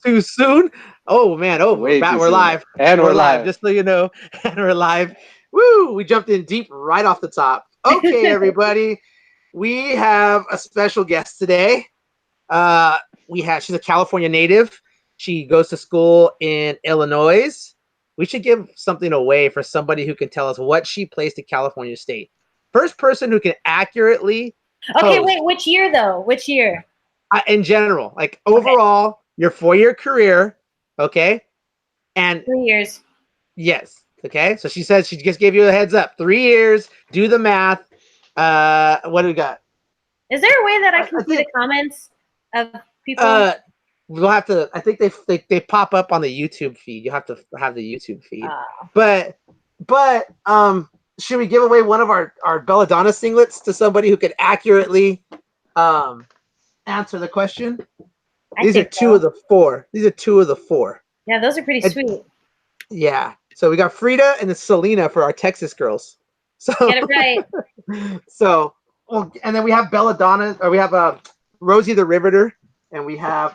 too soon? Oh man! Oh, Way too we're soon. live. And We're we're live. live. Just so you know, and we're live. Woo! We jumped in deep right off the top. Okay, everybody, we have a special guest today. Uh, she's a California native. She goes to school in Illinois. We should give something away for somebody who can tell us what she placed at California State. First person who can accurately Okay, post wait, which year though? Which year? in general, like Okay, overall, your 4-year career, okay? And 3 years. yes, okay. So she says she just gave you a heads up. 3 years. Do the math. What do we got? Is there a way that I I can see the think comments of people? uh we'll have to. I think they pop up on the YouTube feed. You have to have the YouTube feed. Uh, But should we give away one of our Belladonna singlets to somebody who could accurately um answer the question? I These are think two of so. the four. These are two of the four. Yeah, those are pretty And, sweet. yeah. So we got Frida and the Selena for our Texas girls. So Get it right. so well, and then we have Belladonna, or we have Rosie the Riveter, and we have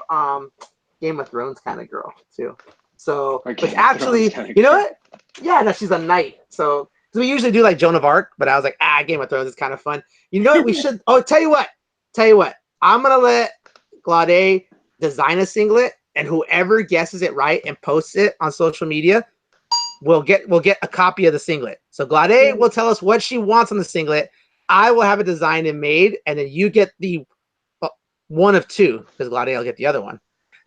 Game of Thrones kind of girl too. So Or which Game of Thrones actually, kind of you know girl. what? Yeah, no, she's a knight. So we usually do like Joan of Arc, but I was like, Game of Thrones is kind of fun. You know what? We should. Oh, tell you what. I'm gonna let Glaude design a singlet, and whoever guesses it right and posts it on social media, we'll get a copy of the singlet. So Glaude will tell us what she wants on the singlet. I will have it designed and made, and then you get the one of two, because Glaude will get the other one.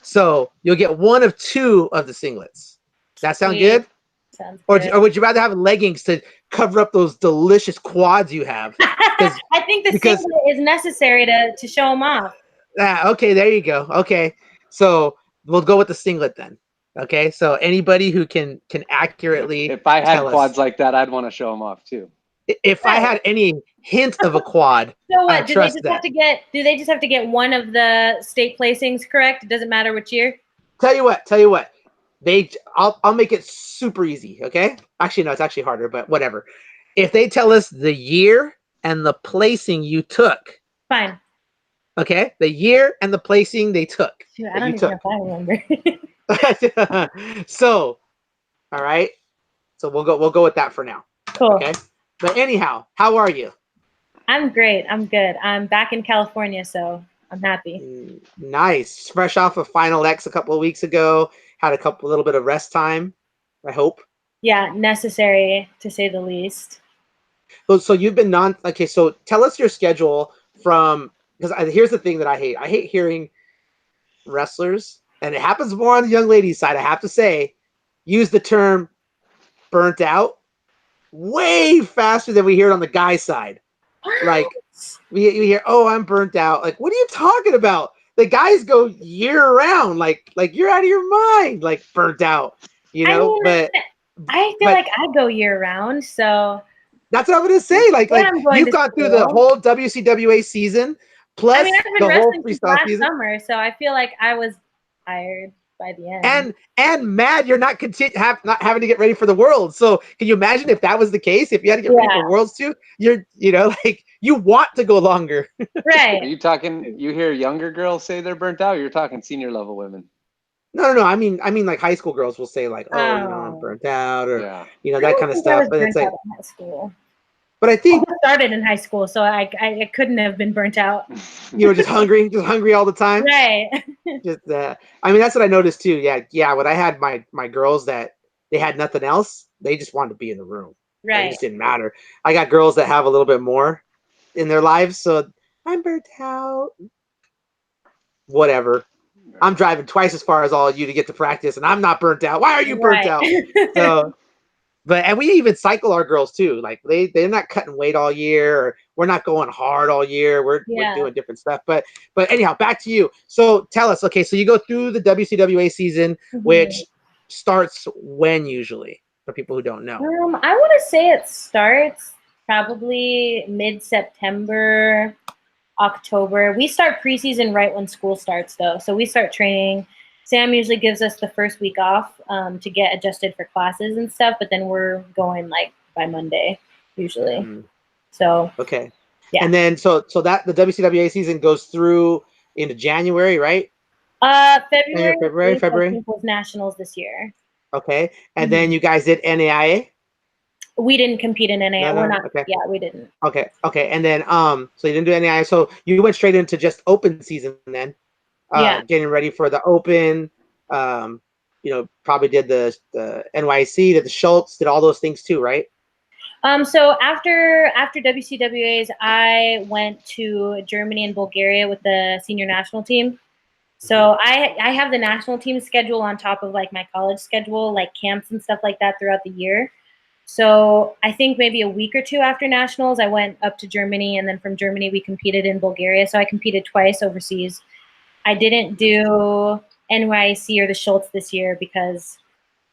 So you'll get one of two of the singlets. That sound Sweet. good? Sounds Or good. would you rather have leggings to cover up those delicious quads you have? I think the Because singlet is necessary to show them off. okay, there you go. Okay, so we'll go with the singlet then. Okay, so anybody who can accurately If I had tell us. quads like that, I'd want to show them off too. If I Right. had any hint of a quad, So what? Do they trust just have that. to get? Do they just have to get one of the state placings correct? It doesn't matter which year. Tell you what. I'll make it super easy. Okay. Actually, no, it's actually harder, but whatever. If they tell us the year and the placing you took, Fine. okay, the year and the placing they took Shoot, I that you don't even took. know if I remember. So, all right. So we'll go with that for now. Cool. Okay. But anyhow, how are you? I'm great. I'm good. I'm back in California, so I'm happy. Nice. Fresh off of Final X a couple of weeks ago. Had a little bit of rest time, I hope. Yeah, necessary to say the least. So you've been okay. So tell us your schedule from, because here's the thing that I hate. I hate hearing wrestlers, and it happens more on the young ladies' side. I have to say, use the term "burnt out" way faster than we hear it on the guy side. Like we hear, "Oh, I'm burnt out." Like, what are you talking about? The guys go year round. Like you're out of your mind. Like burnt out, I mean, But I feel but like I go year round, so that's what I'm gonna say. and I'm going You've to gone through the school. whole WCWA season, I mean, plus I've been the whole wrestling since freestyle last season, summer, so I feel like I was tired by the end. and mad you're not not having to get ready for the world. So can you imagine if that was the case? If you had to get ready Yeah, for worlds too, like you want to go longer. Are right. you talking? You hear younger girls say they're burnt out? Or you're talking senior level women. No. I mean, like high school girls will say like, "Oh, I'm Oh, burnt out," or Yeah. I that don't kind of think I stuff. was But it's burnt out like, in high school. but I I think just started in high school, so I couldn't have been burnt out. you were just hungry all the time. Right. Just I mean, that's what I noticed too. Yeah. When I had my girls that they had nothing else, they just wanted to be in the room. Like, it Right. just didn't matter. I got girls that have a little bit more in their lives, so I'm burnt out. Whatever. I'm driving twice as far as all of you to get to practice, and I'm not burnt out. Why are you burnt Right. out? So, and we even cycle our girls too. Like they're not cutting weight all year, or we're not going hard all year. We're Yeah. doing different stuff. But anyhow, back to you. So tell us, okay, so you go through the WCWA season, Mhm. which starts when usually for people who don't know. I want to say it starts probably mid-September, October. We start preseason right when school starts, though. So we start training. Sam usually gives us the first week off to get adjusted for classes and stuff, but then we're going like by Monday usually. Mm, So okay. yeah. And then so that the WCWA season goes through into January, right? February February, 8th, I February. think, was nationals this year. Okay, and then you guys did NAIA. We didn't compete in NA. No, We're no. not. Okay. Yeah, we didn't. Okay, and then so you didn't do NAIA, so you went straight into just open season then, Yeah. getting ready for the open. Probably did the NYC, did the Schultz, did all those things too, right? So after WCWA's, I went to Germany and Bulgaria with the senior national team. So I have the national team schedule on top of like my college schedule, like camps and stuff like that throughout the year. So I think maybe a week or two after nationals, I went up to Germany, and then from Germany we competed in Bulgaria. So I competed twice overseas. I didn't do NYC or the Schultz this year because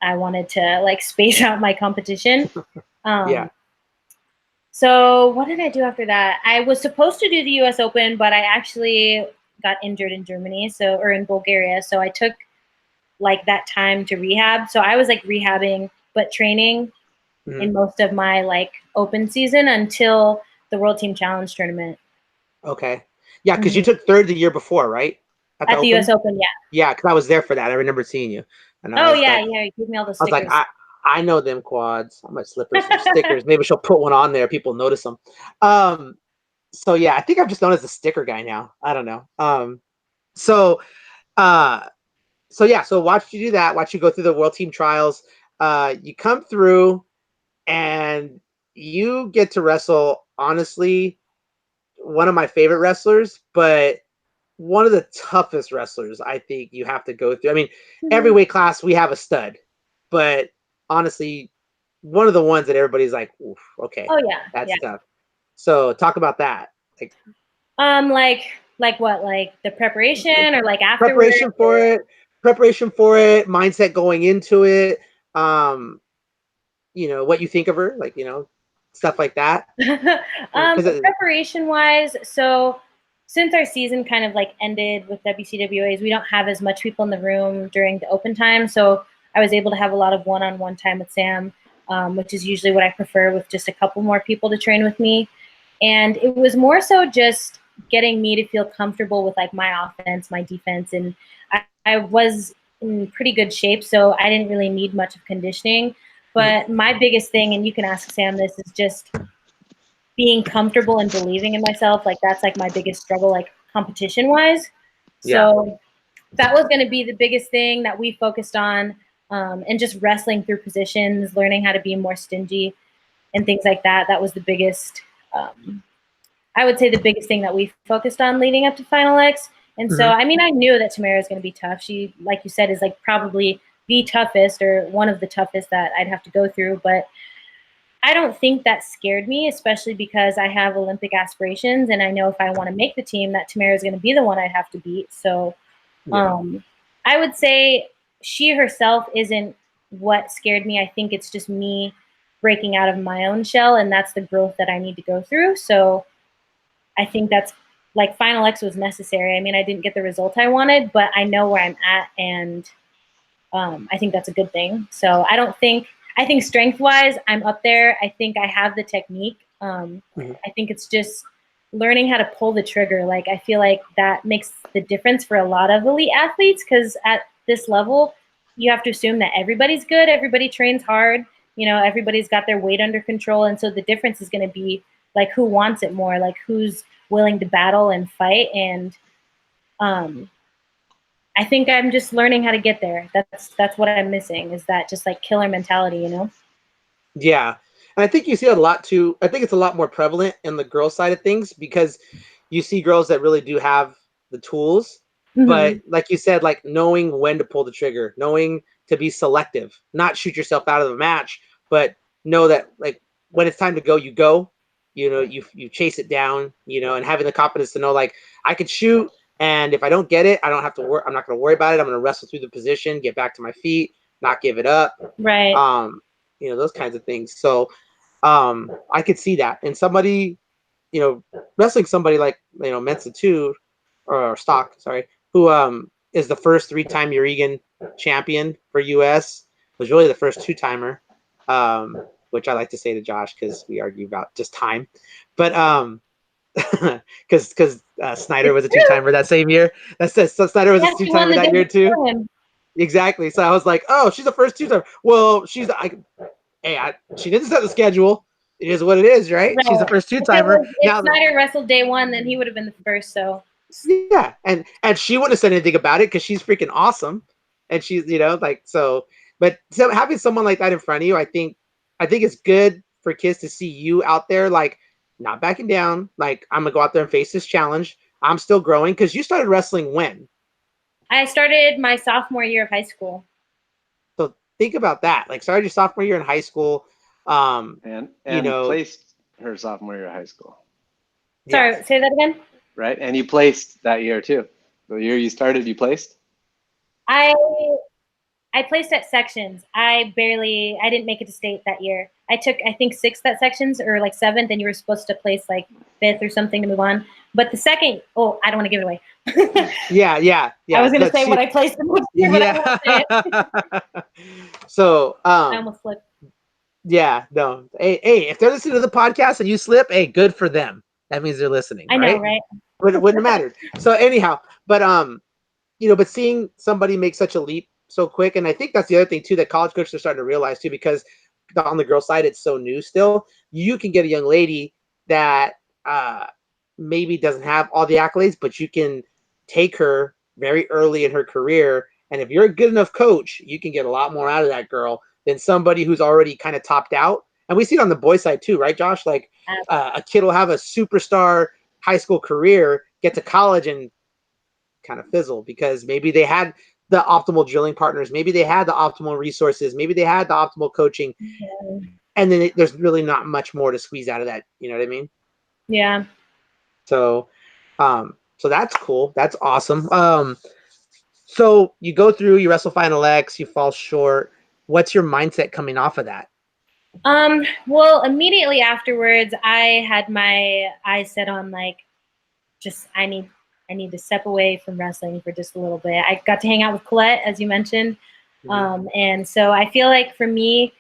I wanted to like space out my competition. Yeah. So what did I do after that? I was supposed to do the U.S. Open, but I actually got injured in Germany, or in Bulgaria. So I took like that time to rehab. So I was like rehabbing, but training in most of my like open season until the World Team Challenge tournament. Okay. Yeah, because you took third the year before, right? At the U.S. Open, yeah. Yeah, because I was there for that. I remember seeing you. And yeah, you gave me all the I was stickers. like, I know them quads. I might slip her some stickers. Maybe she'll put one on there. People notice them. So yeah, I think I'm just known as the sticker guy now. I don't know. So yeah, so watch you do that. Watch you go through the World Team Trials. You come through, and you get to wrestle. Honestly, one of my favorite wrestlers, but one of the toughest wrestlers I think you have to go through. I mean, every weight class we have a stud, but honestly, one of the ones that everybody's like, oof, okay, Oh yeah, that's tough. So talk about that. Like what? Like the preparation or like afterwards? Preparation for it, mindset going into it. What you think of her, like, stuff like that. Preparation wise, so since our season kind of like ended with WCWAs, we don't have as much people in the room during the open time. So I was able to have a lot of one-on-one time with Sam, which is usually what I prefer, with just a couple more people to train with me. And it was more so just getting me to feel comfortable with like my offense, my defense, and I was in pretty good shape, so I didn't really need much of conditioning. But my biggest thing, and you can ask Sam this, is just being comfortable and believing in myself. Like that's like my biggest struggle, like competition wise. So that was going to be the biggest thing that we focused on, and just wrestling through positions, learning how to be more stingy and things like that. That was the biggest, I would say the biggest thing that we focused on leading up to Final X. And so, I mean, I knew that Tamara is going to be tough. She, like you said, is like probably the toughest or one of the toughest that I'd have to go through. But I don't think that scared me, especially because I have Olympic aspirations, and I know if I want to make the team, that Tamara is going to be the one I'd have to beat. So I would say she herself isn't what scared me. I think it's just me breaking out of my own shell, and that's the growth that I need to go through. So I think that's like Final X was necessary. I mean, I didn't get the result I wanted, but I know where I'm at, and I think that's a good thing. So I think strength-wise, I'm up there. I think I have the technique. I think it's just learning how to pull the trigger. Like I feel like that makes the difference for a lot of elite athletes, because at this level, you have to assume that everybody's good, everybody trains hard, everybody's got their weight under control, and so the difference is going to be like who wants it more, like who's willing to battle and fight. And I think I'm just learning how to get there. That's what I'm missing, is that just like killer mentality, Yeah. And I think you see it a lot too. I think it's a lot more prevalent in the girl side of things, because you see girls that really do have the tools. But like you said, like knowing when to pull the trigger, knowing to be selective, not shoot yourself out of the match, but know that like when it's time to go, you go, you chase it down, and having the confidence to know like I could shoot, and if I don't get it, I don't have to worry. I'm not going to worry about it. I'm going to wrestle through the position, get back to my feet, not give it up. Right. Those kinds of things. So I could see that. And somebody, wrestling somebody like, Mensa too, or Stock, sorry, who is the first 3-time Eureka champion for US, was really the first 2-timer, which I like to say to Josh because we argue about just time. But because Snyder was a two-timer that same year. So Snyder was Yeah, a she won two-timer the that day year too. before him. Exactly. So I was like, oh, she's the first two-timer. Well, she didn't set the schedule. It is what it is, right? She's the Right. first two-timer. If Now, Snyder wrestled day one, then he would have been the first. So yeah, and she wouldn't have said anything about it because she's freaking awesome, and she's like so. But having someone like that in front of you, I think it's good for kids to see you out there, like not backing down. Like I'm gonna go out there and face this challenge. I'm still growing because you started wrestling when. I started my sophomore year of high school. So think about that. Like started your sophomore year in high school. And You know, placed her sophomore year of high school, Sorry, yes. say that again. right? And you placed that year too. The year you started, you placed. I placed at sections. I didn't make it to state that year. I took, I think, 6th at sections or like 7th, and you were supposed to place like 5th or something to move on. But the second, I don't want to give it away. Yeah. I was going to Let's say see. what I placed in the year, but I won't say it. So, I almost flipped. yeah, no. Hey, if they're listening to the podcast and you slip, hey, good for them. That means they're listening. I know, right? Wouldn't have mattered. So anyhow, but but seeing somebody make such a leap so quick, and I think that's the other thing too that college coaches are starting to realize too, because on the girl side it's so new still. You can get a young lady that maybe doesn't have all the accolades, but you can take her very early in her career, and if you're a good enough coach, you can get a lot more out of that girl than somebody who's already kind of topped out. And we see it on the boys' side too, right, Josh? Like a kid will have a superstar high school career, get to college, and kind of fizzle because maybe they had the optimal drilling partners, maybe they had the optimal resources, maybe they had the optimal coaching, and then there's really not much more to squeeze out of that. You know what I mean? Yeah. So, so that's cool. That's awesome. So you go through, you wrestle Final X, you fall short. What's your mindset coming off of that? Well, immediately afterwards, I had my eyes set on like, just I need to step away from wrestling for just a little bit. I got to hang out with Colette, as you mentioned, and so I feel like for me,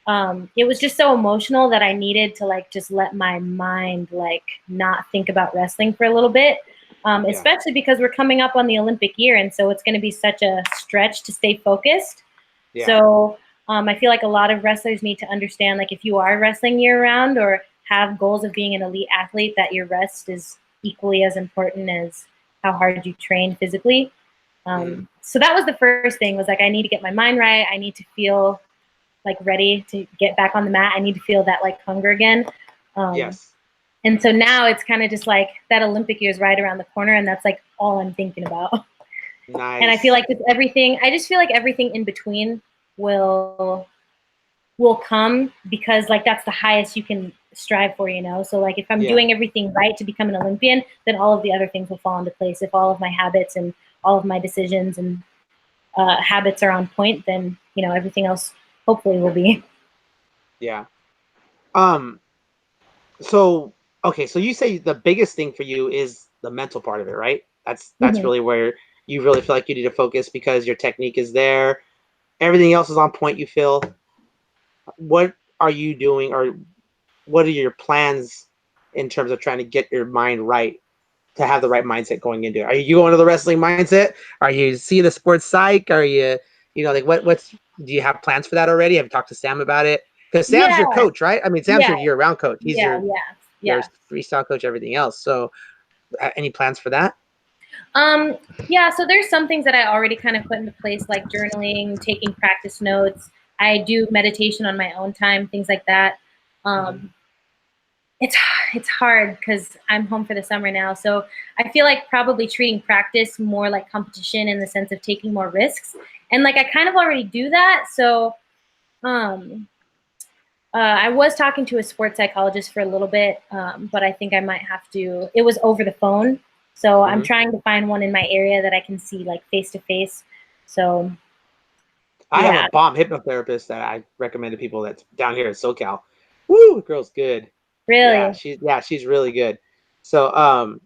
it was just so emotional that I needed to like just let my mind like not think about wrestling for a little bit, especially because we're coming up on the Olympic year, and so it's going to be such a stretch to stay focused. Yeah. So I feel like a lot of wrestlers need to understand, like, if you are wrestling year round or have goals of being an elite athlete, that your rest is equally as important as how hard you train physically. So that was the first thing, was like, I need to get my mind right. I need to feel like ready to get back on the mat. I need to feel that like hunger again. Yes. And so now it's kind of just like that Olympic year is right around the corner, and that's like all I'm thinking about. Nice. And I feel like I just feel like everything in between will come, because like that's the highest you can strive for, so like if I'm doing everything right to become an Olympian, then all of the other things will fall into place. If all of my habits and all of my decisions and habits are on point, then everything else hopefully will be. Yeah. So okay, so you say the biggest thing for you is the mental part of it, right? That's really where you really feel like you need to focus, because your technique is there, everything else is on point, you feel. What are you doing, or what are your plans in terms of trying to get your mind right, to have the right mindset going into it? Are you going to the wrestling mindset? Are you seeing the sports psych? Are you, like what's do you have plans for that already? Have you talked to Sam about it? Because Sam's your coach, right? I mean, Sam's your year-round coach. He's your freestyle coach, everything else. So any plans for that? Yeah, so there's some things that I already kind of put into place, like journaling, taking practice notes. I do meditation on my own time, things like that. It's hard because I'm home for the summer now. So I feel like probably treating practice more like competition, in the sense of taking more risks. And like I kind of already do that. So I was talking to a sports psychologist for a little bit, but I think I might have to. It was over the phone. So I'm trying to find one in my area that I can see like face to face. So I have a bomb hypnotherapist that I recommend to people that's down here in SoCal. Woo, the girl's good. Really? She's really good. So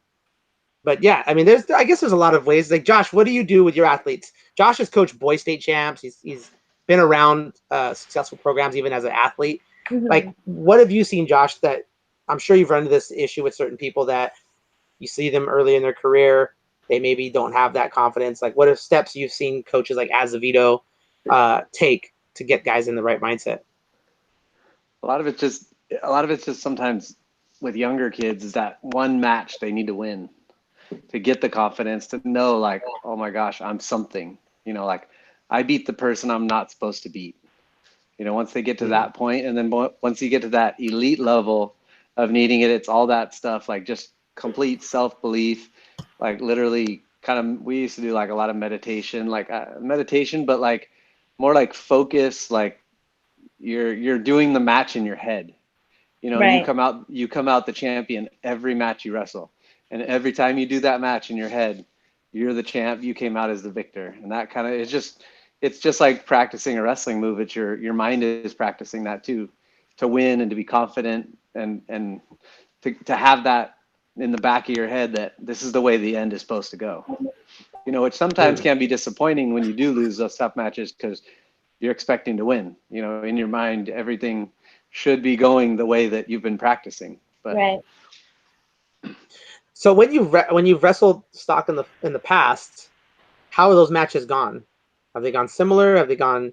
but yeah, I mean, I guess there's a lot of ways. Like Josh, what do you do with your athletes? Josh has coached boy state champs. He's been around successful programs even as an athlete. Like, what have you seen, Josh, that I'm sure you've run into this issue with certain people that you see them early in their career, they maybe don't have that confidence. Like, what are steps you've seen coaches like Azevedo take to get guys in the right mindset? A lot of it's just sometimes with younger kids is that one match they need to win to get the confidence to know like, oh my gosh, I'm something. You know, like I beat the person I'm not supposed to beat. You know, once they get to that point, and then once you get to that elite level of needing it, it's all that stuff like just complete self-belief, like literally kind of we used to do like a lot of meditation, but like more like focus, like you're doing the match in your head. You know, Right. you come out the champion every match you wrestle. And every time you do that match in your head, you're the champ, you came out as the victor. And that kind of it's just like practicing a wrestling move. It's your mind is practicing that too, to win and to be confident and to have that in the back of your head that this is the way the end is supposed to go. You know, which sometimes can be disappointing when you do lose those tough matches because you're expecting to win. You know, in your mind, everything should be going the way that you've been practicing. But Right. So when you've wrestled stock in the past, how are those matches gone? Have they gone similar? Have they gone,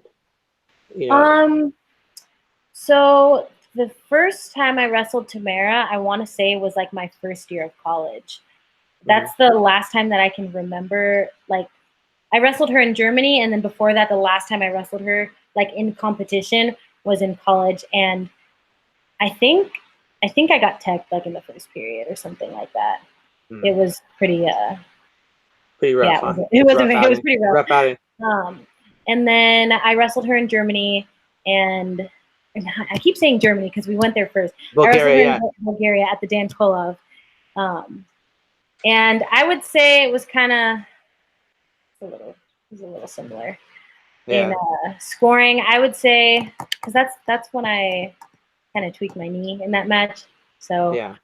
you know? So the first time I wrestled Tamara, I want to say was like my first year of college. That's the last time that I can remember. Like, I wrestled her in Germany, and then before that, the last time I wrestled her like in competition was in college, and I think I got teched like in the first period or something like that. It was pretty pretty rough. yeah, Huh? it was pretty rough. Rough outing. And then I wrestled her in Germany, and I keep saying Germany because we went there first. Bulgaria, I wrestled her in Bulgaria at the Dan Kolov. And I would say it was kind of a little similar in scoring. I would say because that's when I kind of tweaked my knee in that match. So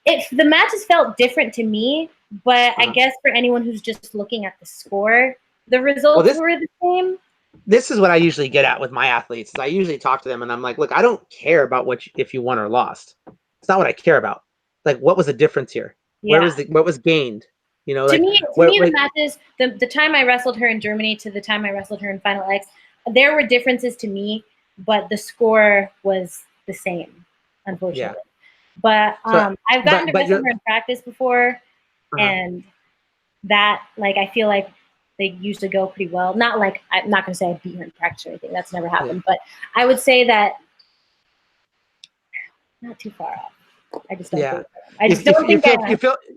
the matches felt different to me, but I guess for anyone who's just looking at the score, the results were the same. This is what I usually get at with my athletes. Is I usually talk to them and I'm like, look, I don't care about if you won or lost. It's not what I care about. Like, what was the difference here? Yeah. What was gained? You know, to like, me, the matches, the time I wrestled her in Germany to the time I wrestled her in Final X, there were differences to me, but the score was the same, unfortunately. But I've gotten to wrestle her in practice before, and that, like, I feel like they usually go pretty well. Not like, I'm not going to say I beat her in practice or anything. That's never happened. But I would say that not too far off. I just don't think. I just don't think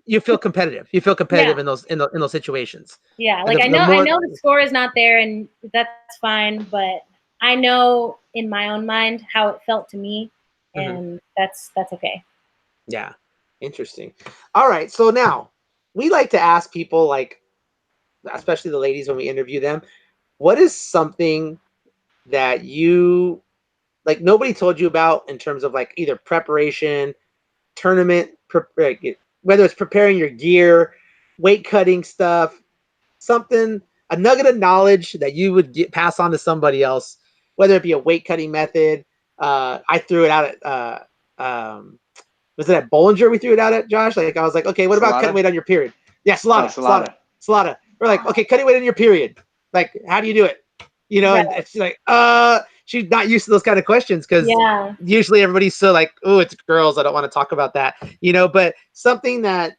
you feel competitive. You feel competitive in those situations. Yeah, like I know the score is not there, and that's fine. But I know in my own mind how it felt to me, and that's okay. Yeah, interesting. All right, so now we like to ask people, like, especially the ladies when we interview them, what is something that you like nobody told you about in terms of like either preparation, tournament, whether it's preparing your gear, weight cutting stuff, something, a nugget of knowledge that you would pass on to somebody else, whether it be a weight cutting method. I threw it out at was it at Bollinger we threw it out at, Josh? Like, I was like, okay, what about cutting weight on your period? Yeah, Salada. We're like, okay, cutting weight on your period. Like, how do you do it? You know, and it's like, she's not used to those kind of questions because usually everybody's so like, oh, it's girls. I don't want to talk about that, you know, but something that,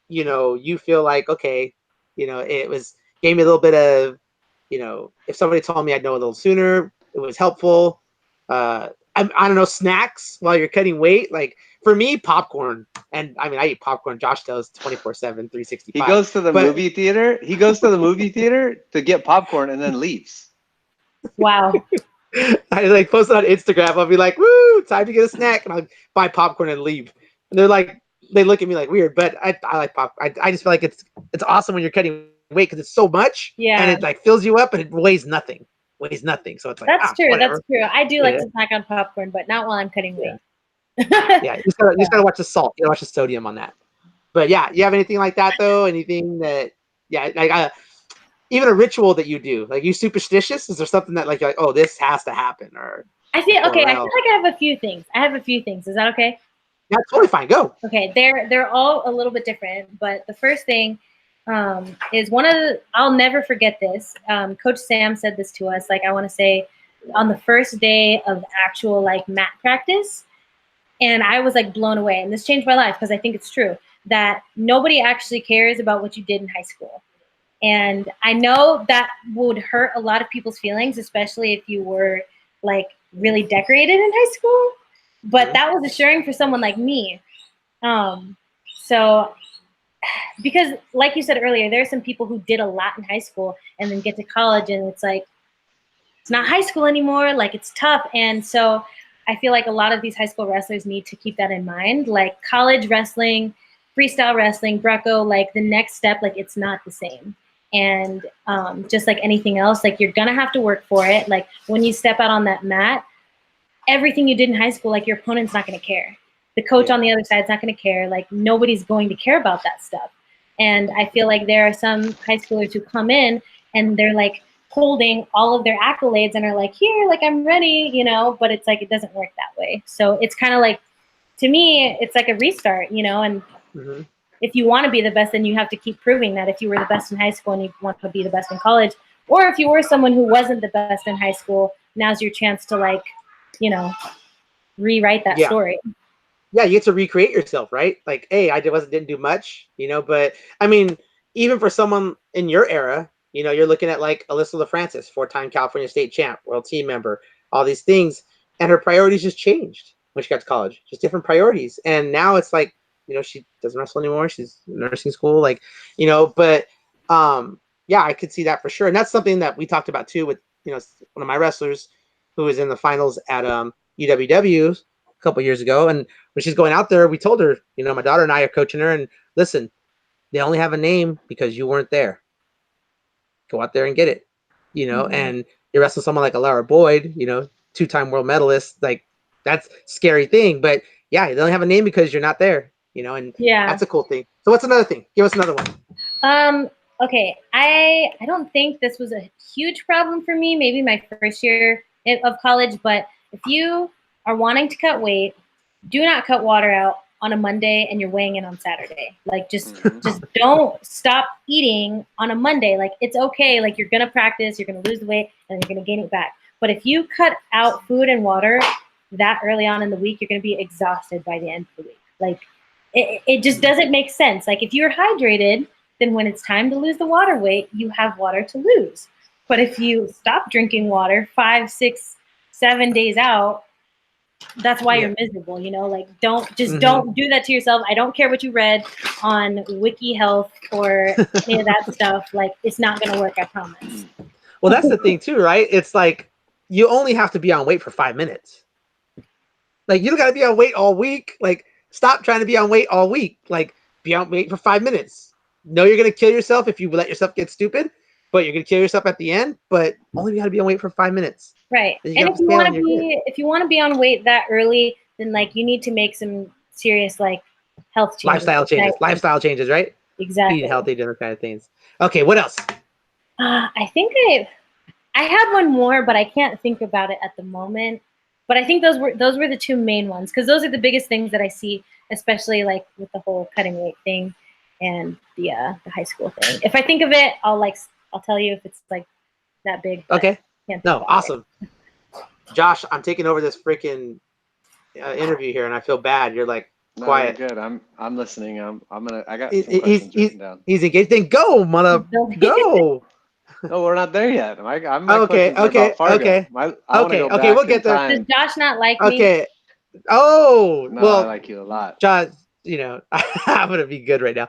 you know, you feel like, okay, you know, gave me a little bit of, you know, if somebody told me I'd know a little sooner, it was helpful. I don't know, snacks while you're cutting weight. Like for me, popcorn. And I mean, I eat popcorn. Josh does 24/7, 365. He goes to the movie theater. He goes to the movie theater to get popcorn and then leaves. Wow. I like post it on Instagram. I'll be like, woo, time to get a snack. And I'll buy popcorn and leave. And they're like, they look at me like weird, but I like popcorn. I just feel like it's awesome when you're cutting weight because it's so much and it like fills you up and it weighs nothing. So it's like, that's true. Whatever. That's true. I do like to snack on popcorn, but not while I'm cutting weight. Yeah, you just gotta watch the salt. You gotta watch the sodium on that. But yeah, you have anything like that though? Anything that like even a ritual that you do? Like, you superstitious? Is there something that like you're like, oh, this has to happen? Or I feel like I have a few things. Is that okay? Yeah, totally fine. Go. Okay, they're all a little bit different, but the first thing is one of the, I'll never forget this. Coach Sam said this to us, like I want to say on the first day of actual like mat practice, and I was like blown away. And this changed my life because I think it's true that nobody actually cares about what you did in high school. And I know that would hurt a lot of people's feelings, especially if you were like really decorated in high school. But that was assuring for someone like me. So because like you said earlier, there are some people who did a lot in high school and then get to college and it's like, it's not high school anymore. Like it's tough. And so I feel like a lot of these high school wrestlers need to keep that in mind. Like college wrestling, freestyle wrestling, Greco, like the next step, like it's not the same. And just like anything else, like you're gonna have to work for it. Like when you step out on that mat, everything you did in high school, like your opponent's not gonna care. The coach on the other side's not gonna care. Like nobody's going to care about that stuff. And I feel like there are some high schoolers who come in and they're like holding all of their accolades and are like, here, like I'm ready, you know, but it's like it doesn't work that way. So it's kind of like, to me, it's like a restart, you know, and if you want to be the best, then you have to keep proving that if you were the best in high school and you want to be the best in college, or if you were someone who wasn't the best in high school, now's your chance to like, you know, rewrite that story. Yeah, you get to recreate yourself, right? Like, hey, didn't do much, you know, but I mean, even for someone in your era, you know, you're looking at like Alyssa LaFrancis, 4-time California State champ, world team member, all these things, and her priorities just changed when she got to college, just different priorities. And now it's like, you know, she doesn't wrestle anymore. She's in nursing school, like, you know, but yeah, I could see that for sure. And that's something that we talked about too with, you know, one of my wrestlers who was in the finals at UWW a couple years ago. And when she's going out there, we told her, you know, my daughter and I are coaching her, and listen, they only have a name because you weren't there. Go out there and get it, you know. And you wrestle someone like Alara Boyd, you know, 2-time world medalist, like that's a scary thing. But yeah, they only have a name because you're not there, you know, and that's a cool thing. So what's another thing? Give us another one. Okay, I don't think this was a huge problem for me, maybe my first year of college, but if you are wanting to cut weight, do not cut water out on a Monday and you're weighing in on Saturday. Like just don't stop eating on a Monday. Like it's okay, like you're gonna practice, you're gonna lose the weight, and you're gonna gain it back. But if you cut out food and water that early on in the week, you're gonna be exhausted by the end of the week. Like it just doesn't make sense. Like if you're hydrated, then when it's time to lose the water weight, you have water to lose. But if you stop drinking water 5, 6, 7 days out, that's why you're miserable, you know? Like don't do that to yourself. I don't care what you read on Wiki Health or any of that stuff. Like it's not gonna work, I promise. Well, that's the thing too, right? It's like you only have to be on weight for 5 minutes. Like you don't gotta be on weight all week. Like stop trying to be on weight all week. Like be on weight for 5 minutes. No, you're gonna kill yourself if you let yourself get stupid, but you're gonna kill yourself at the end. But only gotta be on weight for 5 minutes. Right. And if you want to be on weight that early, then like you need to make some serious like health changes. Lifestyle changes, right? Exactly. Eating healthy, different kind of things. Okay, what else? I think I had one more, but I can't think about it at the moment. But I think those were the two main ones because those are the biggest things that I see, especially like with the whole cutting weight thing and the high school thing. If I think of it, I'll tell you if it's like that big. Okay. No, awesome. Josh, I'm taking over this freaking interview here, and I feel bad. You're like quiet. You're good. I'm listening. I got some questions written down. He's engaged. Then go, mother, go. No, we're not there yet. Okay. Okay. We'll get there. Does Josh not like me? Okay. Oh, no, well, I like you a lot. Josh, you know, I'm gonna be good right now.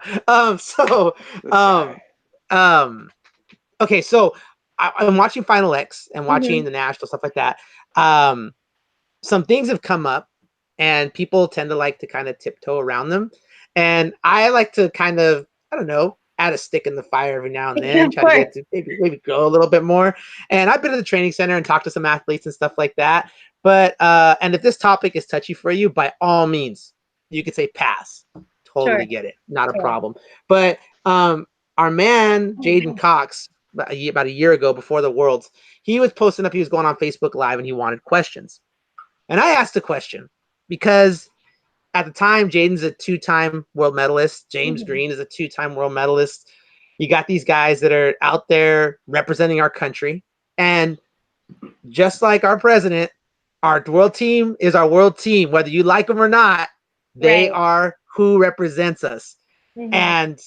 Okay, so I'm watching Final X and watching the national stuff like that. Some things have come up, and people tend to like to kind of tiptoe around them, and I like to kind of, I don't know, add a stick in the fire every now and then, try to get to maybe grow a little bit more. And I've been to the training center and talked to some athletes and stuff like that. But and if this topic is touchy for you, by all means, you could say pass. Totally get it, not a problem. But our man Jaden Cox, about a year ago before the Worlds, he was posting up. He was going on Facebook Live and he wanted questions. And I asked a question because at the time, Jaden's a 2-time world medalist. James Green is a 2-time world medalist. You got these guys that are out there representing our country. And just like our president, our world team is our world team. Whether you like them or not, they are who represents us. And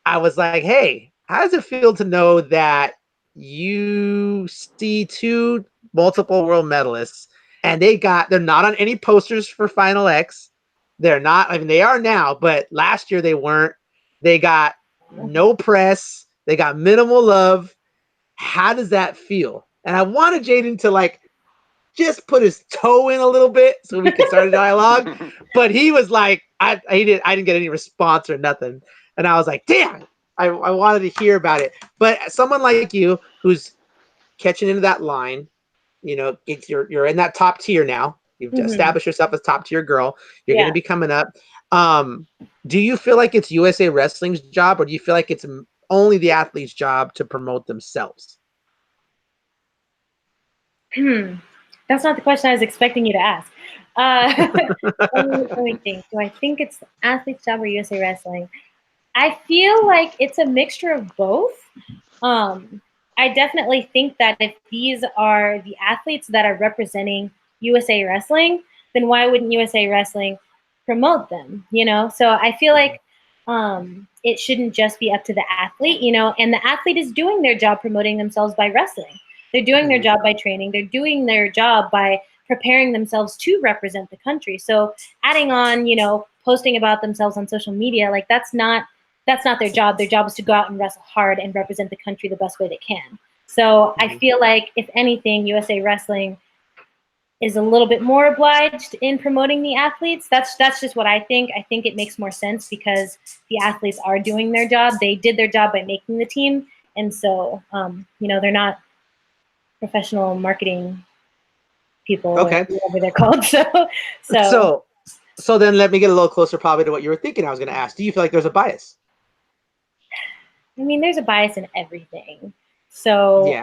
I was like, hey, how does it feel to know that you see 2 multiple world medalists and they're not on any posters for Final X. They're not, I mean, they are now, but last year they weren't. They got no press. They got minimal love. How does that feel? And I wanted Jaden to like just put his toe in a little bit so we could start a dialogue. But he was like, I didn't get any response or nothing. And I was like, damn, I wanted to hear about it. But someone like you who's catching into that line, you know, you're in that top tier now. You've established yourself as top tier girl. You're going to be coming up. Do you feel like it's USA Wrestling's job, or do you feel like it's only the athlete's job to promote themselves? That's not the question I was expecting you to ask. Let me think. Do I think it's the athlete's job or USA Wrestling? I feel like it's a mixture of both. I definitely think that if these are the athletes that are representing USA Wrestling, then why wouldn't USA Wrestling promote them? You know, so I feel like it shouldn't just be up to the athlete, you know, and the athlete is doing their job promoting themselves by wrestling. They're doing their job by training. They're doing their job by preparing themselves to represent the country. So adding on, you know, posting about themselves on social media, like that's not their job. Their job is to go out and wrestle hard and represent the country the best way they can. So I feel like, if anything, USA Wrestling is a little bit more obliged in promoting the athletes. That's just what I think. I think it makes more sense because the athletes are doing their job. They did their job by making the team. And so, you know, they're not professional marketing people, or whatever they're called. So then let me get a little closer probably to what you were thinking I was going to ask. Do you feel like there's a bias? I mean, there's a bias in everything. So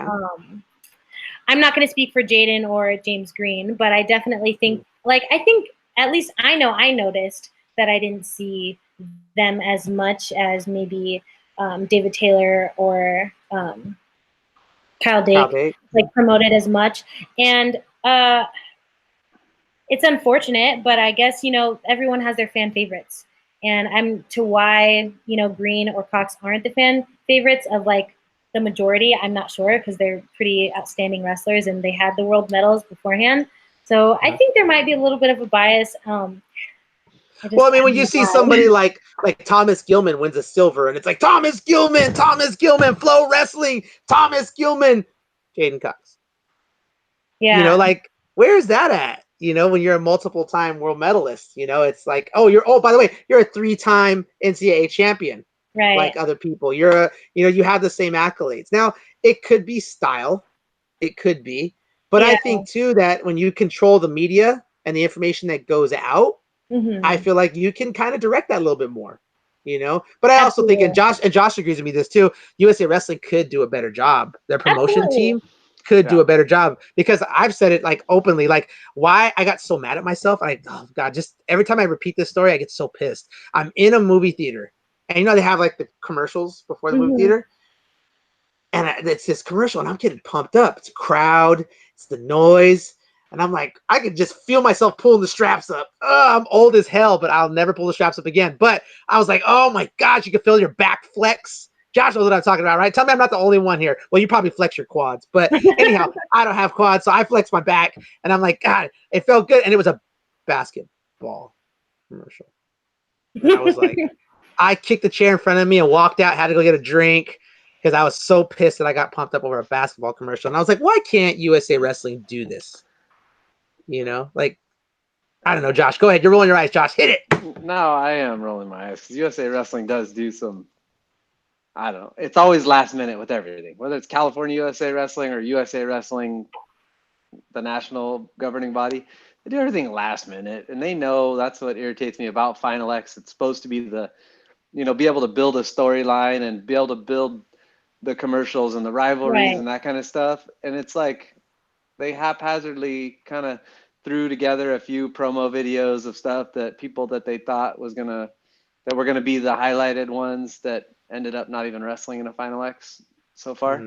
I'm not going to speak for Jaden or James Green, but I definitely think, I think at least I know I noticed that I didn't see them as much as maybe David Taylor or Kyle Dake, like promoted as much. And it's unfortunate, but I guess, you know, everyone has their fan favorites. And I'm to why, you know, Green or Cox aren't the fan favorites of like the majority. I'm not sure, because they're pretty outstanding wrestlers and they had the world medals beforehand. So I think there might be a little bit of a bias. Well, I mean, when you see somebody like Thomas Gilman wins a silver, and it's like Thomas Gilman, Flow Wrestling, Thomas Gilman, Jaden Cox. Yeah. You know, like, where's that at? You know, when you're a multiple-time world medalist, you know, it's like, oh, by the way, you're a 3-time NCAA champion, right? Like other people. You have the same accolades. Now, it could be style, it could be, but I think too that when you control the media and the information that goes out, I feel like you can kind of direct that a little bit more, you know. But I also think, and Josh agrees with me this too, USA Wrestling could do a better job. Their promotion team could do a better job, because I've said it like openly, like why I got so mad at myself. Oh God, just every time I repeat this story, I get so pissed. I'm in a movie theater, and you know they have like the commercials before the movie theater, and it's this commercial, and I'm getting pumped up. It's a crowd, it's the noise, and I'm like, I could just feel myself pulling the straps up. I'm old as hell, but I'll never pull the straps up again. But I was like, oh my gosh, you can feel your back flex. Josh knows what I'm talking about, right? Tell me I'm not the only one here. Well, you probably flex your quads, but anyhow, I don't have quads, so I flex my back, and I'm like, God, it felt good, and it was a basketball commercial. And I was like, I kicked the chair in front of me and walked out, had to go get a drink, because I was so pissed that I got pumped up over a basketball commercial. And I was like, why can't USA Wrestling do this? You know, like, I don't know, Josh. Go ahead. You're rolling your eyes, Josh. Hit it. No, I am rolling my eyes, because USA Wrestling does do some, I don't know. It's always last minute with everything, whether it's California USA Wrestling or USA Wrestling, the national governing body. They do everything last minute, and they know that's what irritates me about Final X. It's supposed to be the, you know, be able to build a storyline and be able to build the commercials and the rivalries and that kind of stuff. And it's like they haphazardly kind of threw together a few promo videos of stuff that people that they thought were gonna be the highlighted ones that ended up not even wrestling in a Final X so far.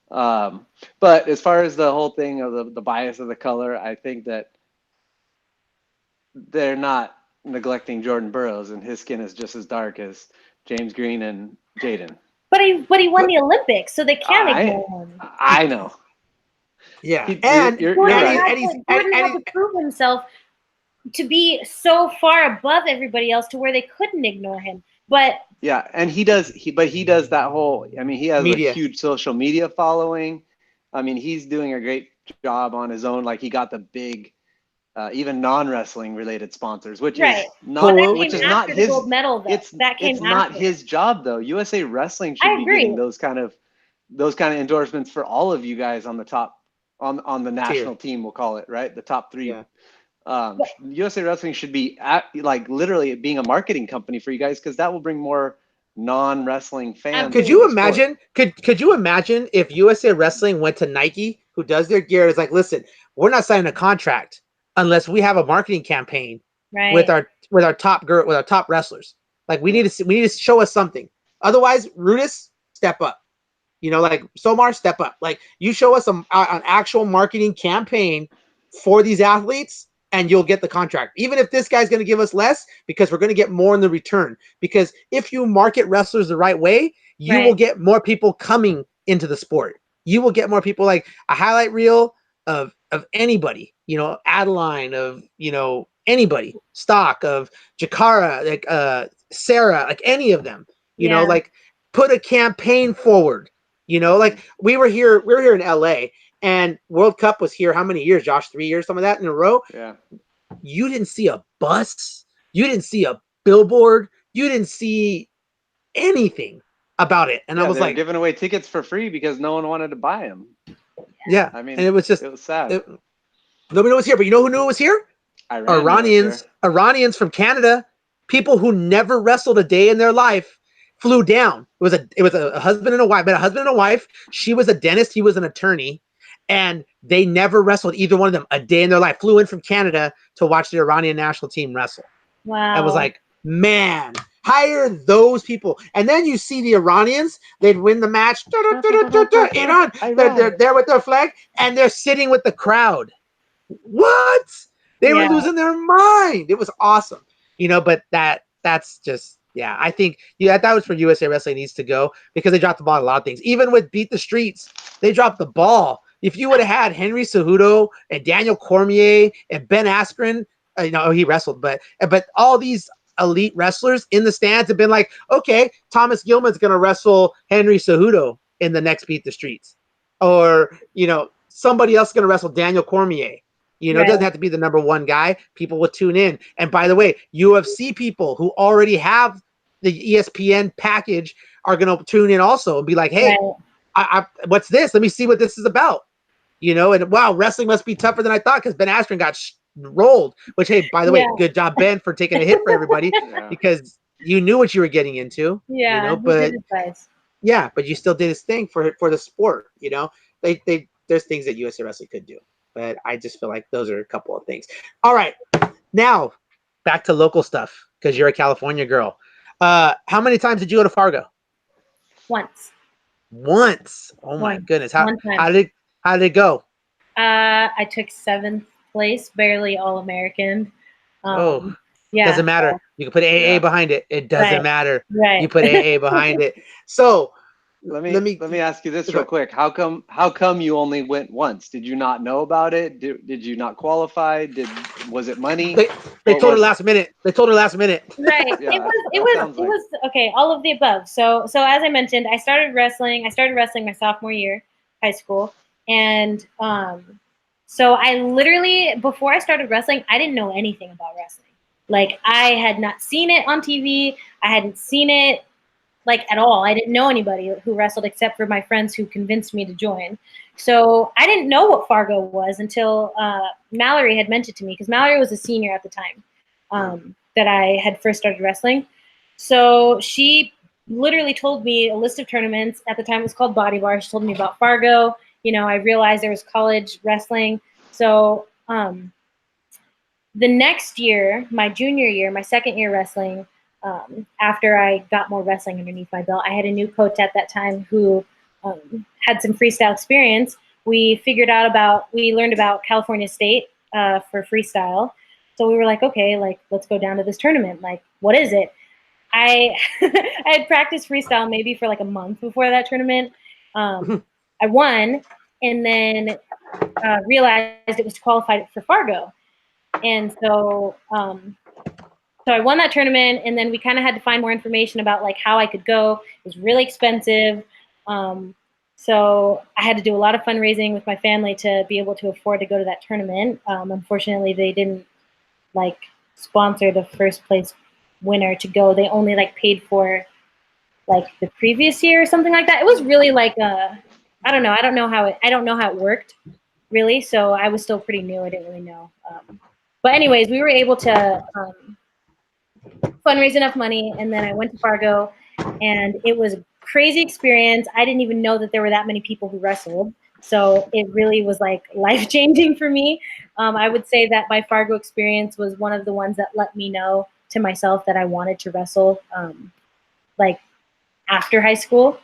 Mhm. But as far as the whole thing of the bias of the color, I think that they're not neglecting Jordan Burroughs, and his skin is just as dark as James Green and Jaden. But he won the Olympics, so they can't ignore him. I know. Yeah, You're Jordan right. had to prove himself to be so far above everybody else to where they couldn't ignore him. But yeah, and he does that whole, I mean, he has Media. a huge social media following. I mean, he's doing a great job on his own. Like, he got the big, even non-wrestling related sponsors, which right. is not, But that which came is not after his the gold medal. Though. That came it's not after. his job though. USA Wrestling should I be agree. getting those kind of endorsements for all of you guys on the top, on the national team, we'll call it, right? The top three. Yeah. USA Wrestling should be like literally being a marketing company for you guys, because that will bring more non-wrestling fans. Could you imagine? Could you imagine if USA Wrestling went to Nike, who does their gear, is like, listen, we're not signing a contract unless we have a marketing campaign with our top wrestlers. Like, we need to show us something. Otherwise, Rudis, step up. You know, like Somar, step up. Like, you show us an actual marketing campaign for these athletes, and you'll get the contract. Even if this guy's going to give us less, because we're going to get more in the return. Because if you market wrestlers the right way, you will get more people coming into the sport. You will get more people, like a highlight reel of anybody, you know, Adeline, of, you know, anybody, Stock, of Jakara, like Sarah, like any of them, you know, like put a campaign forward. You know, like we were here in LA, and World Cup was here how many years, Josh? 3 years, some of that in a row. Yeah. You didn't see a bus. You didn't see a billboard. You didn't see anything about it. And I was they were like, giving away tickets for free because no one wanted to buy them. Yeah. I mean, and it was sad. Nobody was here, but you know who knew it was here? Iranians from Canada, people who never wrestled a day in their life, flew down. It was a husband and a wife, but a husband and a wife. She was a dentist, he was an attorney, and they never wrestled, either one of them, a day in their life. Flew in from Canada to watch the Iranian national team wrestle. Wow. I was like, man, hire those people. And then you see the Iranians, they'd win the match. Iran. They're there with their flag, and they're sitting with the crowd. What? They were losing their mind. It was awesome. You know, but that's just, I think that was where USA Wrestling needs to go, because they dropped the ball on a lot of things. Even with Beat the Streets, they dropped the ball. If you would have had Henry Cejudo and Daniel Cormier and Ben Askren, he wrestled, but all these elite wrestlers in the stands have been like, okay, Thomas Gilman's going to wrestle Henry Cejudo in the next Beat the Streets. Or, somebody else is going to wrestle Daniel Cormier. It doesn't have to be the number one guy. People will tune in. And by the way, UFC people who already have the ESPN package are going to tune in also and be like, hey, what's this? Let me see what this is about. And wow, wrestling must be tougher than I thought, because Ben Askren got rolled. Which, hey, by the way, good job, Ben, for taking a hit for everybody, because you knew what you were getting into. But but you still did his thing for the sport. There's things that USA Wrestling could do, but I just feel like those are a couple of things. All right, now back to local stuff, because you're a California girl. How many times did you go to Fargo? Once. Oh my goodness. How did it go? I took 7th place, barely All-American. Doesn't matter. You can put AA behind it. It doesn't matter. You put AA behind it. So let me ask you this real quick. How come you only went once? Did you not know about it? Did you not qualify? Was it money? They told her last minute. Right. It was okay, all of the above. So as I mentioned, I started wrestling my sophomore year, high school. And so I literally, before I started wrestling, I didn't know anything about wrestling. Like, I had not seen it on TV. I hadn't seen it at all. I didn't know anybody who wrestled except for my friends who convinced me to join. So I didn't know what Fargo was until Mallory had mentioned to me, because Mallory was a senior at the time that I had first started wrestling. So she literally told me a list of tournaments. At the time, it was called Body Bar. She told me about Fargo. I realized there was college wrestling. So the next year, my junior year, my second year wrestling, after I got more wrestling underneath my belt, I had a new coach at that time who had some freestyle experience. We learned about California State for freestyle. So we were like, okay, like, let's go down to this tournament. Like, what is it? I I had practiced freestyle maybe for like a month before that tournament. I won, and then realized it was qualified for Fargo. And so I won that tournament, and then we kind of had to find more information about like how I could go. It was really expensive. So I had to do a lot of fundraising with my family to be able to afford to go to that tournament. Unfortunately, they didn't like sponsor the first place winner to go. They only like paid for like the previous year or something like that. It was really like I don't know. I don't know how it worked really. So I was still pretty new. I didn't really know. But anyways, we were able to fundraise enough money, and then I went to Fargo, and it was a crazy experience. I didn't even know that there were that many people who wrestled. So it really was like life-changing for me. I would say that my Fargo experience was one of the ones that let me know to myself that I wanted to wrestle like after high school,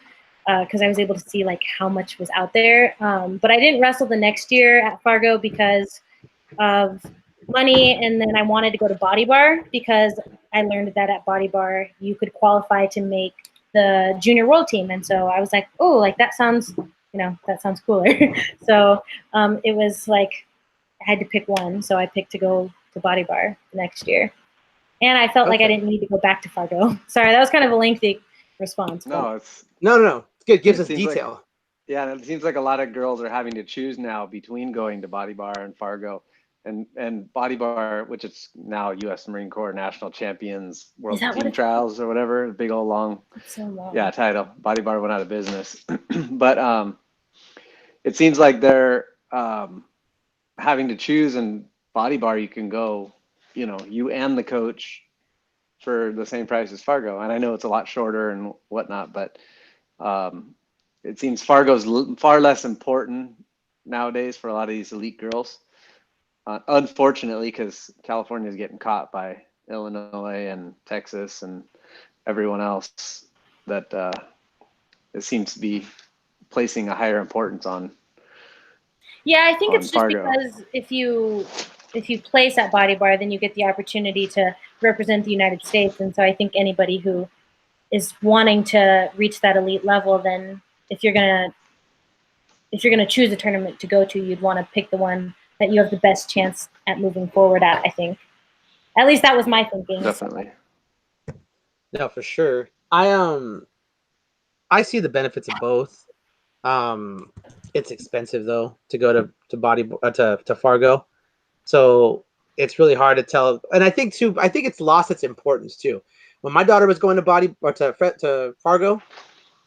because I was able to see like how much was out there. But I didn't wrestle the next year at Fargo because of money, and then I wanted to go to Body Bar because I learned that at Body Bar you could qualify to make the junior world team, and so I was like, oh, like that sounds cooler. So it was like I had to pick one, so I picked to go to Body Bar the next year, and I felt like I didn't need to go back to Fargo. Sorry, that was kind of a lengthy response. No, No. It's good. It gives it us seems like- detail. Yeah, and it seems like a lot of girls are having to choose now between going to Body Bar and Fargo. And Body Bar, which is now U.S. Marine Corps National Champions World that what Team it's Trials or whatever, big old long, so long. yeah, title. Body Bar went out of business, but it seems like they're having to choose. And Body Bar, you can go, you and the coach for the same price as Fargo. And I know it's a lot shorter and whatnot, but it seems Fargo's far less important nowadays for a lot of these elite girls. Unfortunately, because California is getting caught by Illinois and Texas and everyone else that it seems to be placing a higher importance on. Yeah, I think it's just Fargo. because if you place at Body Bar, then you get the opportunity to represent the United States, and so I think anybody who is wanting to reach that elite level, then if you're gonna choose a tournament to go to, you'd want to pick the one that you have the best chance at moving forward at. I think, at least that was my thinking. Definitely. No, for sure. I see the benefits of both. It's expensive though to go to Fargo, so it's really hard to tell. And I think it's lost its importance too. When my daughter was going to Fargo,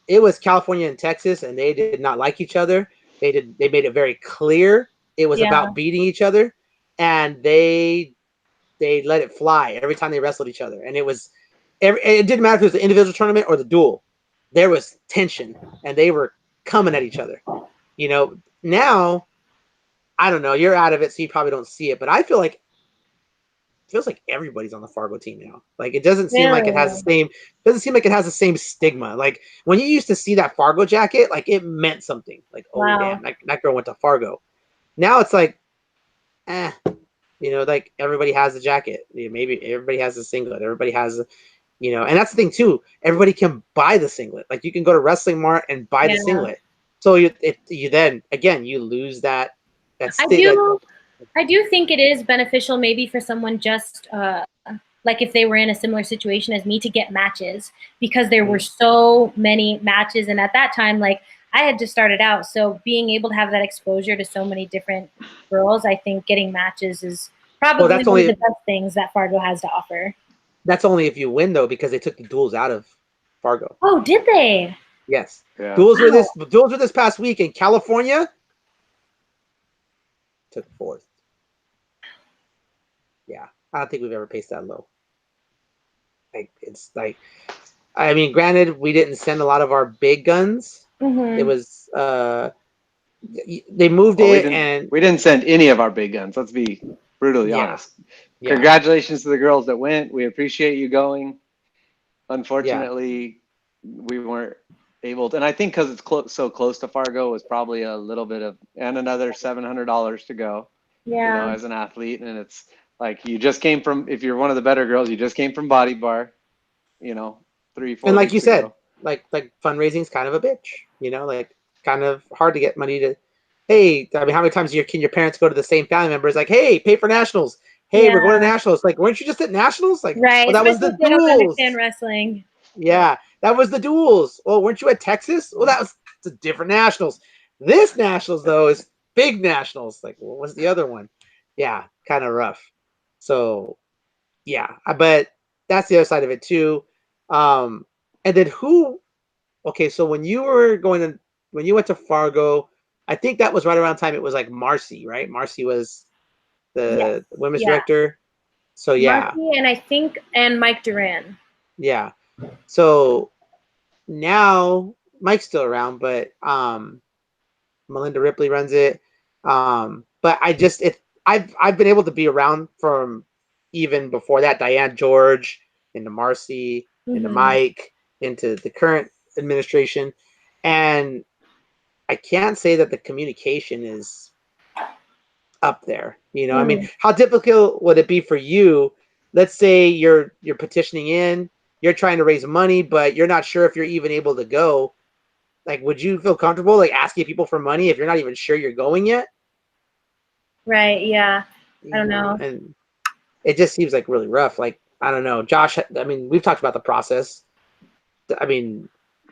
it was California and Texas, and they did not like each other. They made it very clear it was about beating each other, and they let it fly every time they wrestled each other. And it didn't matter if it was the individual tournament or the duel. There was tension, and they were coming at each other. Now, I don't know. You're out of it, so you probably don't see it. But I feel like it feels like everybody's on the Fargo team now. Like it doesn't seem like it has the same. Doesn't seem like it has the same stigma. Like when you used to see that Fargo jacket, like it meant something. Like damn, that girl went to Fargo. Now it's like, like everybody has a jacket. Maybe everybody has a singlet. Everybody has, and that's the thing too. Everybody can buy the singlet. Like you can go to Wrestling Mart and buy the singlet. So you then again you lose that. I do think it is beneficial maybe for someone just like if they were in a similar situation as me to get matches, because there were so many matches, and at that time like I had just started out, so being able to have that exposure to so many different girls, I think getting matches is probably one of the best things that Fargo has to offer. That's only if you win though, because they took the duels out of Fargo. Oh, did they? Yes. Yeah. Duels were this past week in California. Took fourth. Yeah, I don't think we've ever paced that low. Like it's like, I mean, granted, we didn't send a lot of our big guns. It was they moved it, and we didn't send any of our big guns. Let's be brutally honest. Yeah. Congratulations to the girls that went. We appreciate you going. Yeah. Unfortunately, we weren't able to, and I think because it's so close to Fargo, was probably a little bit of, and another $700 to go, Yeah. as an athlete. And it's like, you just came from, if you're one of the better girls, you just came from Body Bar, 3-4 And like you weeks said, ago. like fundraising's kind of a bitch, like kind of hard to get money to. Hey, I mean, how many times can your parents go to the same family members? Like, hey, pay for nationals. Hey, we're going to Yeah. nationals. Like, weren't you just at nationals? Like, Right. well, that was Especially the if they don't duels. understand wrestling. Yeah, that was the duels. Well, weren't you at Texas? Well, that's a different nationals. This nationals though is big nationals. Like, what was the other one? Yeah, kind of rough. So, yeah, but that's the other side of it too. And then who? Okay, so when you went to Fargo, I think that was right around time it was like Marcy, right? Marcy was Yes. the women's Yeah. director. So yeah, Marcy and Mike Duran. yeah. So now Mike's still around, but Melinda Ripley runs it. But I've been able to be around from even before that, Diane George into Marcy, into Mike, into the current administration. And I can't say that the communication is up there. I mean, how difficult would it be for you? Let's say you're petitioning in, you're trying to raise money, but you're not sure if you're even able to go. Like, would you feel comfortable like asking people for money if you're not even sure you're going yet? Right. Yeah. I don't know. And it just seems like really rough. Like, I don't know, Josh. I mean, we've talked about the process. I mean,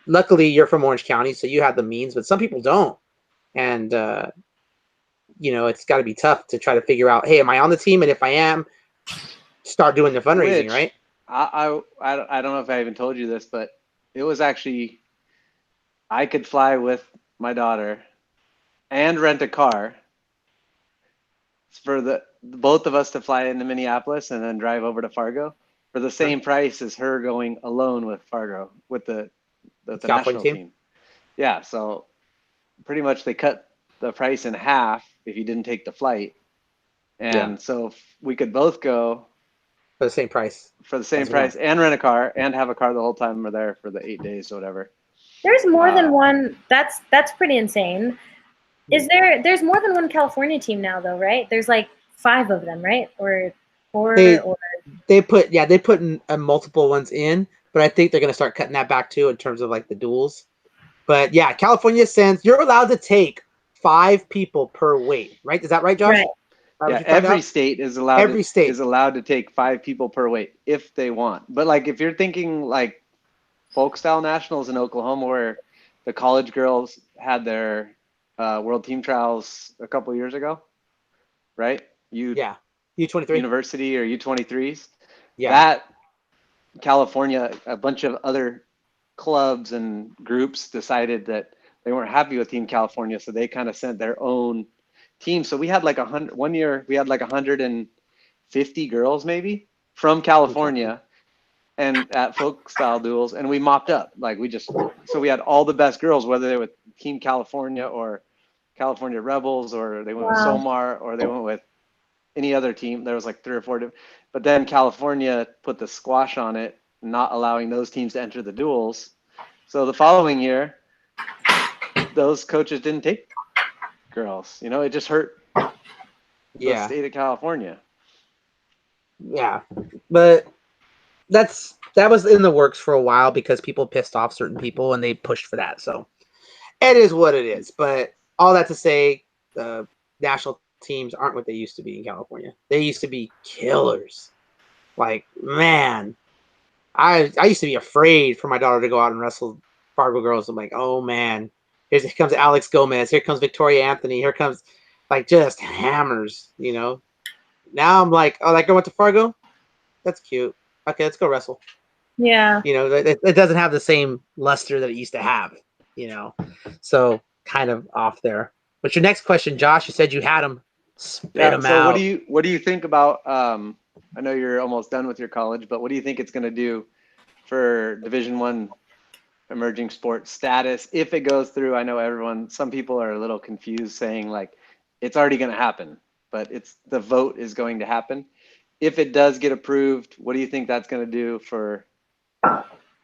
luckily you're from Orange County, so you have the means, but some people don't. And it's got to be tough to try to figure out, hey, am I on the team? And if I am, start doing the fundraising, right? I don't know if I even told you this, but it was actually, I could fly with my daughter and rent a car for the both of us to fly into Minneapolis and then drive over to Fargo for the same price as her going alone with Fargo with the California national team. Yeah, so pretty much they cut the price in half if you didn't take the flight. And so we could both go for the same price. And rent a car and have a car the whole time we're there for the 8 days or whatever. There's more than one. That's pretty insane. There's more than one California team now though, right? There's like 5 of them, right? Or 4 they put multiple ones in, but I think they're going to start cutting that back too in terms of like the duels. But yeah, California sends you're allowed to take 5 people per weight, right? Is that right, Josh? Right. Yeah, every state is allowed to take 5 people per weight if they want. But like if you're thinking like folk style nationals in Oklahoma where the college girls had their world team trials a couple years ago, right? U23 university or U23s. Yeah. That California, a bunch of other clubs and groups decided that they weren't happy with Team California, so they kind of sent their own team. So we had like 100. One year we had like 150 girls maybe from California, and at folk style duels, and we mopped up. Like so we had all the best girls, whether they were Team California or California Rebels, or they went with Somar, or they went with any other team. There was like 3 or 4 different, but then California put the squash on it, not allowing those teams to enter the duels. So the following year, those coaches didn't take girls. It just hurt the state of California. Yeah, but that was in the works for a while because people pissed off certain people and they pushed for that. So it is what it is. But all that to say, the national teams aren't what they used to be in California. They used to be killers. Like, man, I used to be afraid for my daughter to go out and wrestle Fargo girls. I'm like, oh man, here comes Alex Gomez. Here comes Victoria Anthony. Here comes like just hammers. Now I'm like, oh, that girl went to Fargo. That's cute. Okay, let's go wrestle. Yeah. It doesn't have the same luster that it used to have. So kind of off there. But your next question, Josh, you said you had them. Spit them out. So what do you think about? I know you're almost done with your college, but what do you think it's going to do for Division I emerging sports status if it goes through? I know some people are a little confused, saying like it's already going to happen, but the vote is going to happen. if it does get approved, what do you think that's going to do for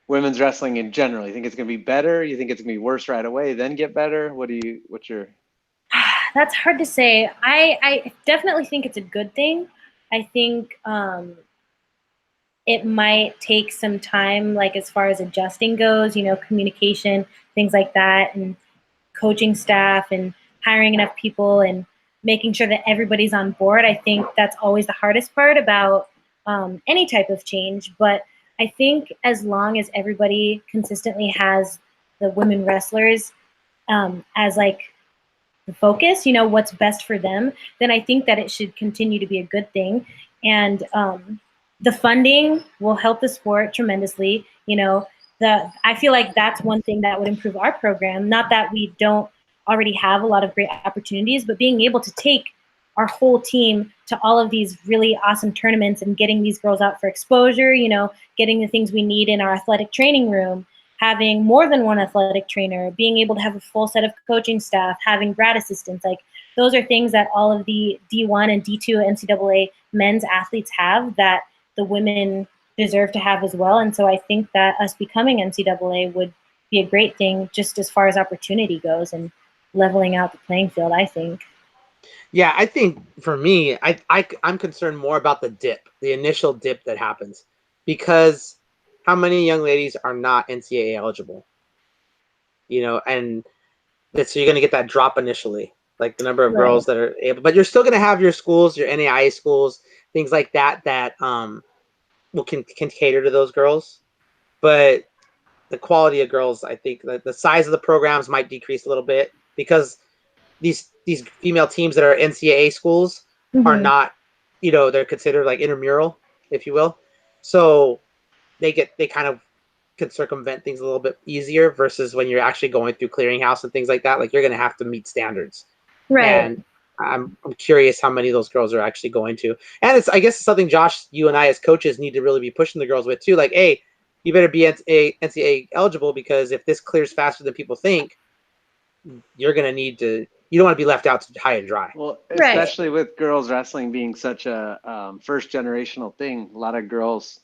women's wrestling in general? You think it's going to be better? You think it's going to be worse right away, then get better? What's your? That's hard to say. I definitely think it's a good thing. I think it might take some time, like as far as adjusting goes, communication, things like that, and coaching staff and hiring enough people and making sure that everybody's on board. I think that's always the hardest part about any type of change. But I think as long as everybody consistently has the women wrestlers as like the focus, what's best for them, then I think that it should continue to be a good thing. And the funding will help the sport tremendously. I feel like that's one thing that would improve our program. Not that we don't already have a lot of great opportunities, but being able to take our whole team to all of these really awesome tournaments and getting these girls out for exposure, getting the things we need in our athletic training room, having more than one athletic trainer, being able to have a full set of coaching staff, having grad assistants, like those are things that all of the D1 and D2 NCAA men's athletes have that the women deserve to have as well. And so I think that us becoming NCAA would be a great thing just as far as opportunity goes and leveling out the playing field, I think. Yeah, I think for me, I'm concerned more about the initial dip that happens, because how many young ladies are not NCAA eligible? And so you're going to get that drop initially, like the number of girls that are able, but you're still going to have your schools, your NAIA schools, things like that can cater to those girls. But the quality of girls, I think the size of the programs might decrease a little bit, because these female teams that are NCAA schools are not, they're considered like intramural, if you will. So they kind of can circumvent things a little bit easier, versus when you're actually going through clearinghouse and things like that. Like, you're going to have to meet standards. Right. And I'm curious how many of those girls are actually going to. And I guess it's something, Josh, you and I as coaches need to really be pushing the girls with too. Like, hey, you better be NCAA eligible, because if this clears faster than people think, you're going to need to. You don't want to be left out high and dry. Well, especially with girls wrestling being such a first generational thing. A lot of girls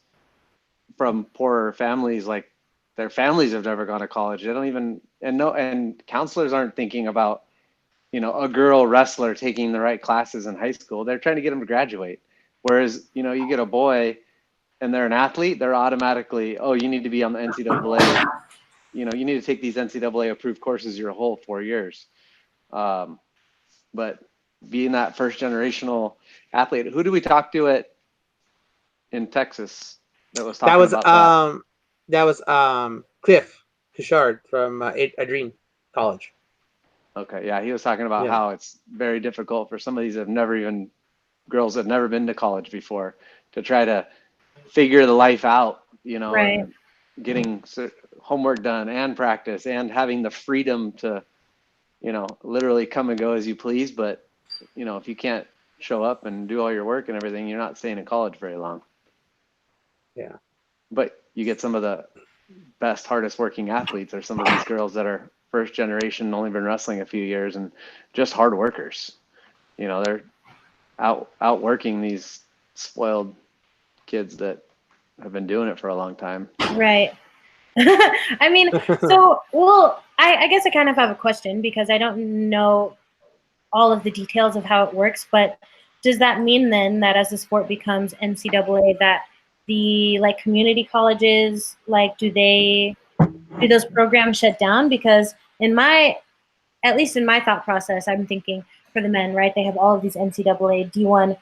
from poorer families, like their families have never gone to college. They don't even, and counselors aren't thinking about, a girl wrestler taking the right classes in high school. They're trying to get them to graduate. Whereas, you get a boy and they're an athlete, they're automatically, oh, you need to be on the NCAA. You need to take these NCAA approved courses your whole 4 years. But being that first generational athlete, who do we talk to in Texas that was talking about that was Cliff Couchard from Adrien College. Okay, yeah, he was talking about how it's very difficult for some of these girls that have never been to college before to try to figure the life out, and getting homework done and practice and having the freedom to, literally come and go as you please. But, if you can't show up and do all your work and everything, you're not staying in college very long. Yeah. But you get some of the best, hardest working athletes are some of these girls that are first generation, only been wrestling a few years, and just hard workers. They're out working these spoiled kids that have been doing it for a long time. Right. I mean, I guess I kind of have a question, because I don't know all of the details of how it works, but does that mean then that as the sport becomes NCAA, that the community colleges, do those programs shut down? Because at least in my thought process, I'm thinking for the men, right? They have all of these NCAA D1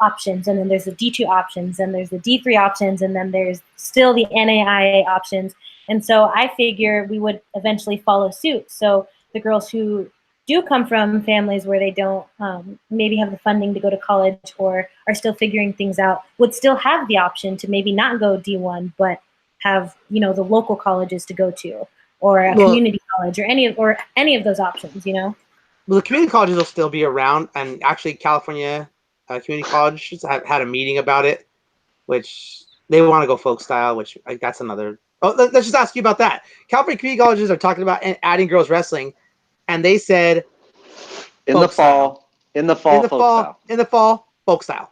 options, and then there's the D2 options, and there's the D3 options, and then there's still the NAIA options. And so I figure we would eventually follow suit. So the girls who do come from families where they don't maybe have the funding to go to college, or are still figuring things out, would still have the option to maybe not go D1, but have, the local colleges to go to, or a community college, or any of those options, Well, the community colleges will still be around, and actually California community colleges have had a meeting about it, which they want to go folk style, which that's another. Oh, let's just ask you about that. California community colleges are talking about adding girls wrestling, and they said in the fall, folk style. folk style.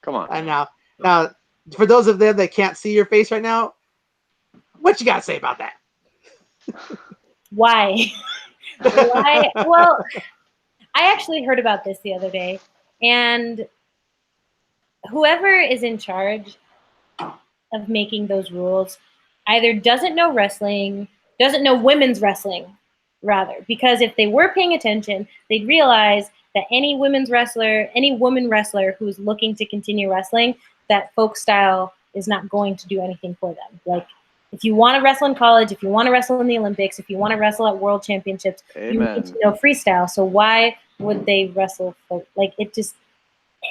Come on. And now, for those of them that can't see your face right now, what you got to say about that? Why? Why? Well, I actually heard about this the other day, and whoever is in charge of making those rules either doesn't know wrestling, doesn't know women's wrestling, rather, because if they were paying attention, they'd realize that any women wrestler who's looking to continue wrestling, that folk style is not going to do anything for them. Like, if you want to wrestle in college, if you want to wrestle in the Olympics, if you want to wrestle at world championships, you need to know freestyle. So why would they wrestle folk? Like, it just...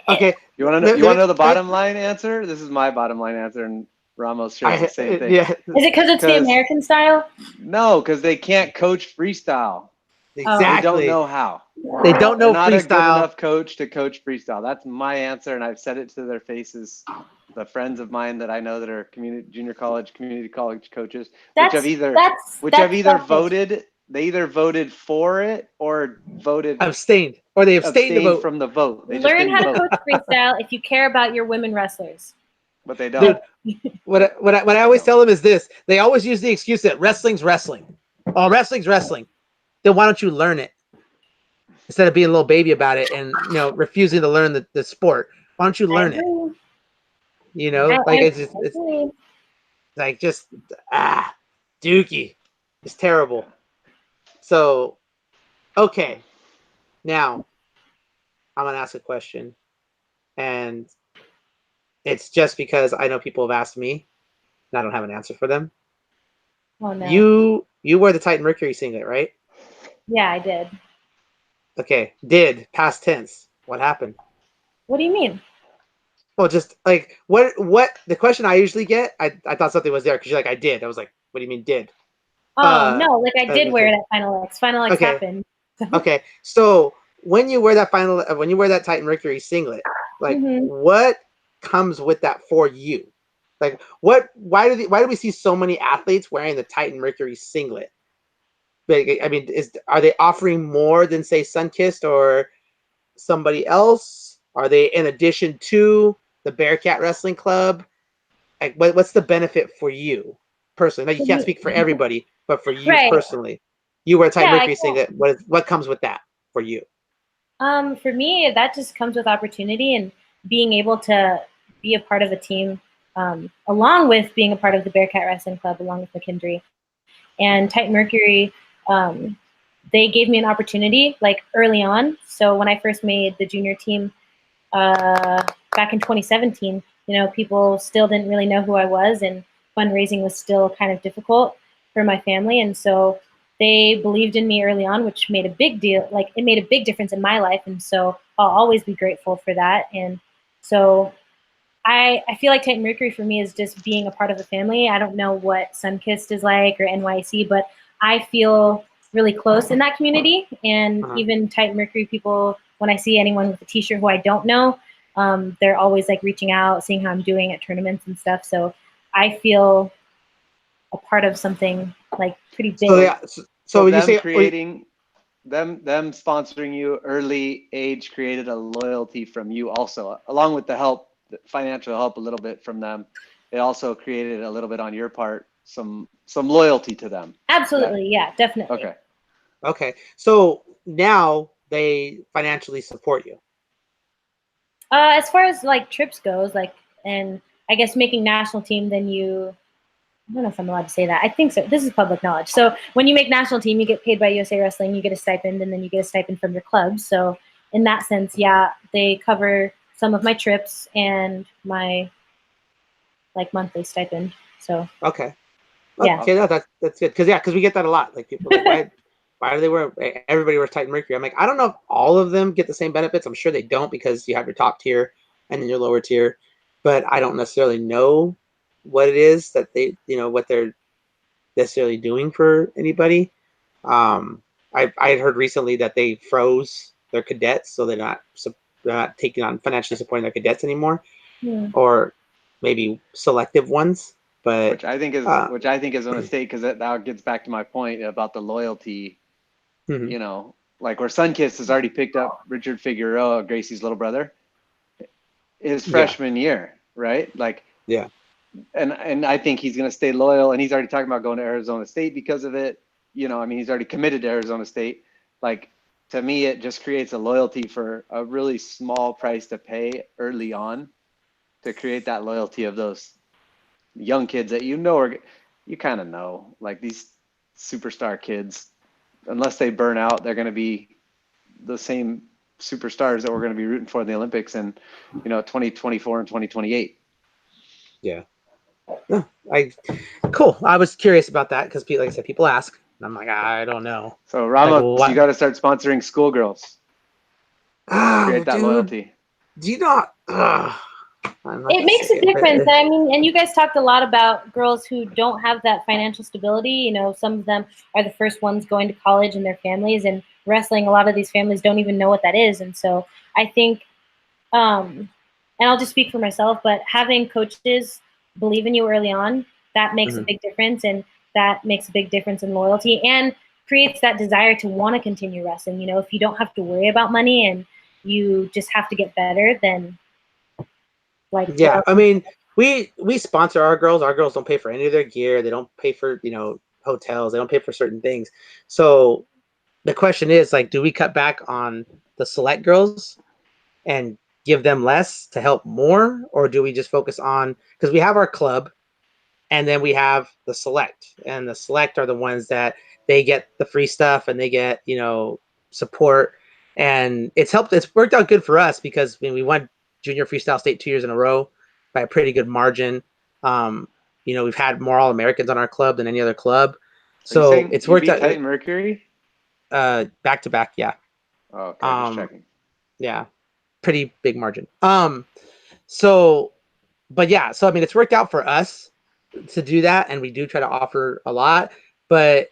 Okay. You want to know the bottom line answer? This is my bottom line answer, and Ramos shares the same thing. Yeah. Is it because it's the American style? No, because they can't coach freestyle. Exactly. They don't know how. They don't know They're not freestyle. a good enough coach to coach freestyle. That's my answer, and I've said it to their faces. The friends of mine that I know that are junior college, community college coaches, which have either voted. They either voted for it or voted abstained, or they abstained to vote from the vote. They learn how to coach freestyle if you care about your women wrestlers. But they don't. Dude, what I always tell them is this: they always use the excuse that wrestling's wrestling. Oh, wrestling's wrestling. Then why don't you learn it instead of being a little baby about it and refusing to learn the sport? Why don't you learn it? It's like just Dookie. It's terrible. So, okay, now I'm gonna ask a question, and it's just because I know people have asked me, and I don't have an answer for them. Oh no. You wear the Titan Mercury singlet, right? Yeah, I did. Okay, did past tense. What happened? What do you mean? Well, just like what the question I usually get, I thought something was there because you're like, I did. I was like, what do you mean did? No, like I did wear that Final X. Final X happened. Okay, so when you wear that Titan Mercury singlet, like what comes with that for you? Like why do we see so many athletes wearing the Titan Mercury singlet? I mean, are they offering more than say Sunkist or somebody else? Are they in addition to the Bearcat Wrestling Club? Like, what's the benefit for you personally? Now, you can't speak for everybody, but for you personally, you wear a Titan Mercury singlet. What comes with that for you? For me, that just comes with opportunity and being able to be a part of a team, along with being a part of the Bearcat Wrestling Club, along with McKendree. And Titan Mercury, they gave me an opportunity like early on. So when I first made the junior team back in 2017, people still didn't really know who I was, and fundraising was still kind of difficult for my family. And so they believed in me early on, which made a big deal. Like, it made a big difference in my life. And so I'll always be grateful for that. And so I feel like Titan Mercury for me is just being a part of a family. I don't know what Sunkist is like or NYC, but I feel really close in that community. And even Titan Mercury people, when I see anyone with a t-shirt who I don't know, they're always like reaching out, seeing how I'm doing at tournaments and stuff. So I feel a part of something like pretty big. So when you say creating them sponsoring you early age created a loyalty from you also, along with the financial help a little bit from them. It also created a little bit on your part, some loyalty to them. Absolutely. Yeah, definitely. Okay. So now they financially support you. As far as like trips goes, and I guess making national team, then I don't know if I'm allowed to say that. I think so. This is public knowledge. So when you make national team, you get paid by USA Wrestling, you get a stipend, and then you get a stipend from your club. So in that sense, yeah, they cover some of my trips and my monthly stipend. So okay, yeah, okay, no, that's good because we get that a lot. Like, people are like, why do they wear? Everybody wears Titan Mercury. I'm like, I don't know if all of them get the same benefits. I'm sure they don't, because you have your top tier and then your lower tier, but I don't necessarily know what it is that they, what they're necessarily doing for anybody. I had heard recently that they froze their cadets, so they're not taking on financially supporting their cadets anymore, or maybe selective ones. But which I think is a mistake, because that gets back to my point about the loyalty. Like where Sunkist has already picked up Richard Figueroa, Gracie's little brother. his freshman year, right? Like, Yeah. And I think he's going to stay loyal. And he's already talking about going to Arizona State because of it. You know, I mean, he's already committed to Arizona State. Like, to me, it just creates a loyalty for a really small price to pay early on to create that loyalty of those young kids that you kind of know, like these superstar kids, unless they burn out, they're going to be the same superstars that we're going to be rooting for in the Olympics in, 2024 and 2028. Yeah. No, cool. I was curious about that because, like I said, people ask, and I'm like, I don't know. So Like, Ramos, what? you got to start sponsoring schoolgirls. Create that Dude, loyalty. do you not? It makes a difference. I mean, and you guys talked a lot about girls who don't have that financial stability. You know, some of them are the first ones going to college in their families, and wrestling, a lot of these families don't even know what that is. And so I think, and I'll just speak for myself, but having coaches believe in you early on, that makes a big difference, and that makes a big difference in loyalty and creates that desire to want to continue wrestling. You know, if you don't have to worry about money and you just have to get better, then yeah, I mean, we sponsor our girls. Our girls don't pay for any of their gear. They don't pay for, hotels. They don't pay for certain things. So the question is, like, do we cut back on the select girls and give them less to help more, or do we just focus on, because we have our club and then we have the select, and the select are the ones that they get the free stuff and they get, support, and it's worked out good for us because when we won junior freestyle state 2 years in a row by a pretty good margin. We've had more All-Americans on our club than any other club, Are you so saying it's you worked beat out. Titan Mercury? Back to back, yeah. Oh, okay, just checking. Yeah, pretty big margin. So, but yeah, so I mean, it's worked out for us to do that, and we do try to offer a lot, but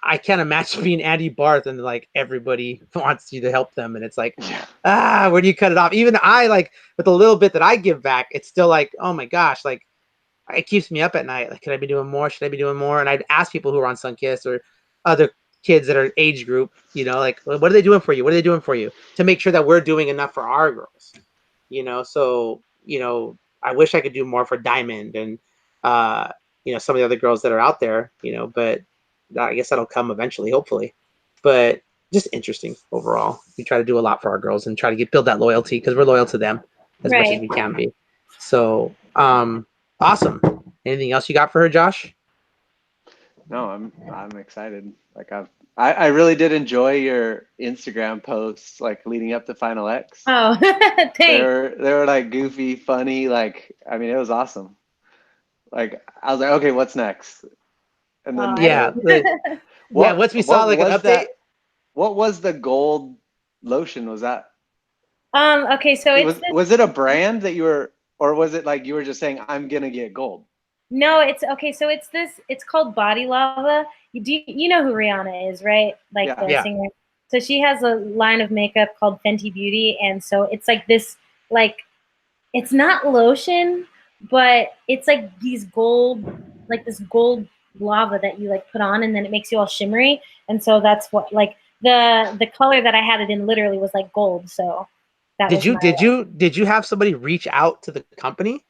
I can't imagine being Andy Barth and like everybody wants you to help them, and it's like, where do you cut it off? Even I, like, with a little bit that I give back, it's still like, oh my gosh, like, it keeps me up at night. Like, could I be doing more? Should I be doing more? And I'd ask people who are on Sunkiss or other kids that are age group, like, what are they doing for you? What are they doing for you? To make sure that we're doing enough for our girls, So, I wish I could do more for Diamond and, some of the other girls that are out there, but I guess that'll come eventually, hopefully. But just interesting overall. We try to do a lot for our girls and try to build that loyalty because we're loyal to them as much as we can be. So, awesome. Anything else you got for her, Josh? No, I'm excited. Like I really did enjoy your Instagram posts, like leading up to Final X. Oh, thanks. They were like goofy, funny. Like, I mean, it was awesome. Like, I was like, okay, what's next? And then once we saw like an update. What was the gold lotion? Was that? Okay, so was it a brand that you were, or was it like you were just saying I'm gonna get gold? No, it's okay. So it's called Body Lava. You know who Rihanna is, right? Like the singer. So she has a line of makeup called Fenty Beauty, and so it's like this, like, it's not lotion, but it's like this gold lava that you like put on, and then it makes you all shimmery. And so that's what, like, the color that I had it in literally was like gold. So that did you have somebody reach out to the company?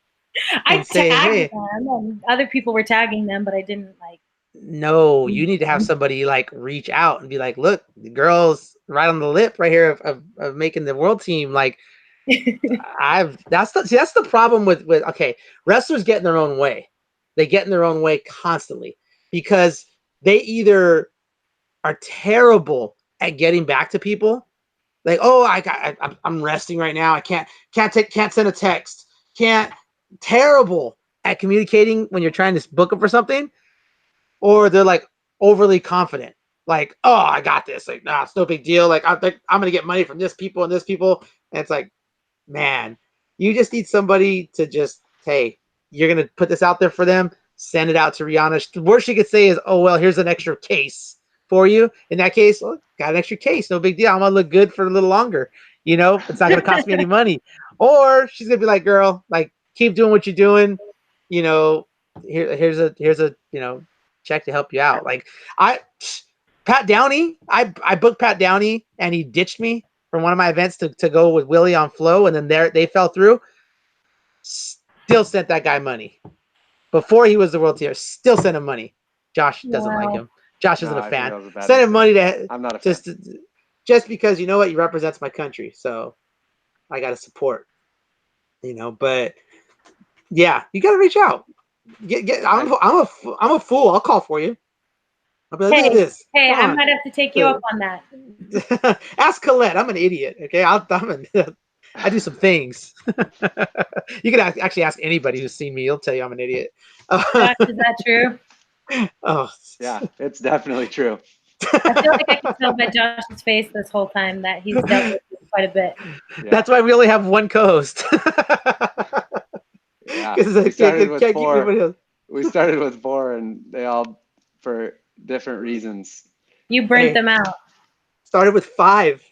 I tagged them, and other people were tagging them, but I didn't like. No, you need to have somebody like reach out and be like, look, the girl's right on the lip right here of making the world team. Like, that's the problem with okay, wrestlers get in their own way. They get in their own way constantly because they either are terrible at getting back to people. Like, oh, I'm resting right now. I can't send a text. Terrible at communicating when you're trying to book them for something, or they're like overly confident. Like, oh, I got this. Like, nah, it's no big deal. Like, I'm gonna get money from this people and this people, and it's like, man, you just need somebody to just, hey, you're gonna put this out there for them. Send it out to Rihanna. The worst she could say is, oh well, here's an extra case for you. In that case, well, got an extra case, no big deal. I'm gonna look good for a little longer. It's not gonna cost me any money. Or she's gonna be like, girl, like, keep doing what you're doing. Here's a check to help you out. Like, Pat Downey, I booked Pat Downey and he ditched me from one of my events to go with Willie on Flow, and then they fell through. Still sent that guy money. Before he was the world tier, still sent him money. Josh doesn't like him. Josh isn't a I think that fan. was a bad Send him money mistake. to I'm not a fan. just because you know what, he represents my country, so I gotta support. But yeah, you gotta reach out. I'm a fool. I'll call for you. I'll be like, look at this. Hey, Come I on. might have to take you up on that. Ask Colette. I'm an idiot. Okay, I do some things. You can actually ask anybody who's seen me. He'll tell you I'm an idiot. Josh, is that true? Oh, yeah, it's definitely true. I feel like I can tell by Josh's face this whole time that he's dealt with this quite a bit. Yeah. That's why we only have one co-host. Yeah, we started with can't 4. We started with 4, and they all, for different reasons. You burnt them out. Started with 5.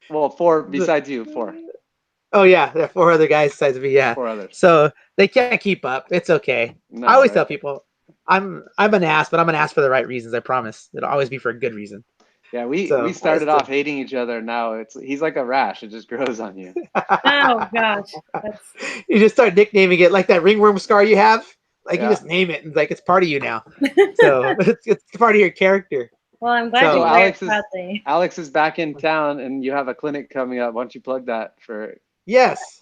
Well, 4 besides you, 4. Oh yeah, there are 4 other guys besides me. Yeah, 4 others. So they can't keep up. It's okay. No, I always tell people, I'm an ass, but I'm an ass for the right reasons. I promise. It'll always be for a good reason. Yeah, we started off hating each other. Now he's like a rash. It just grows on you. Oh gosh, you just start nicknaming it like that ringworm scar you have. Like you just name it, and like it's part of you now. So it's part of your character. Well, I'm glad you wear it proudly. Alex is back in town, and you have a clinic coming up. Why don't you plug that for? Yes.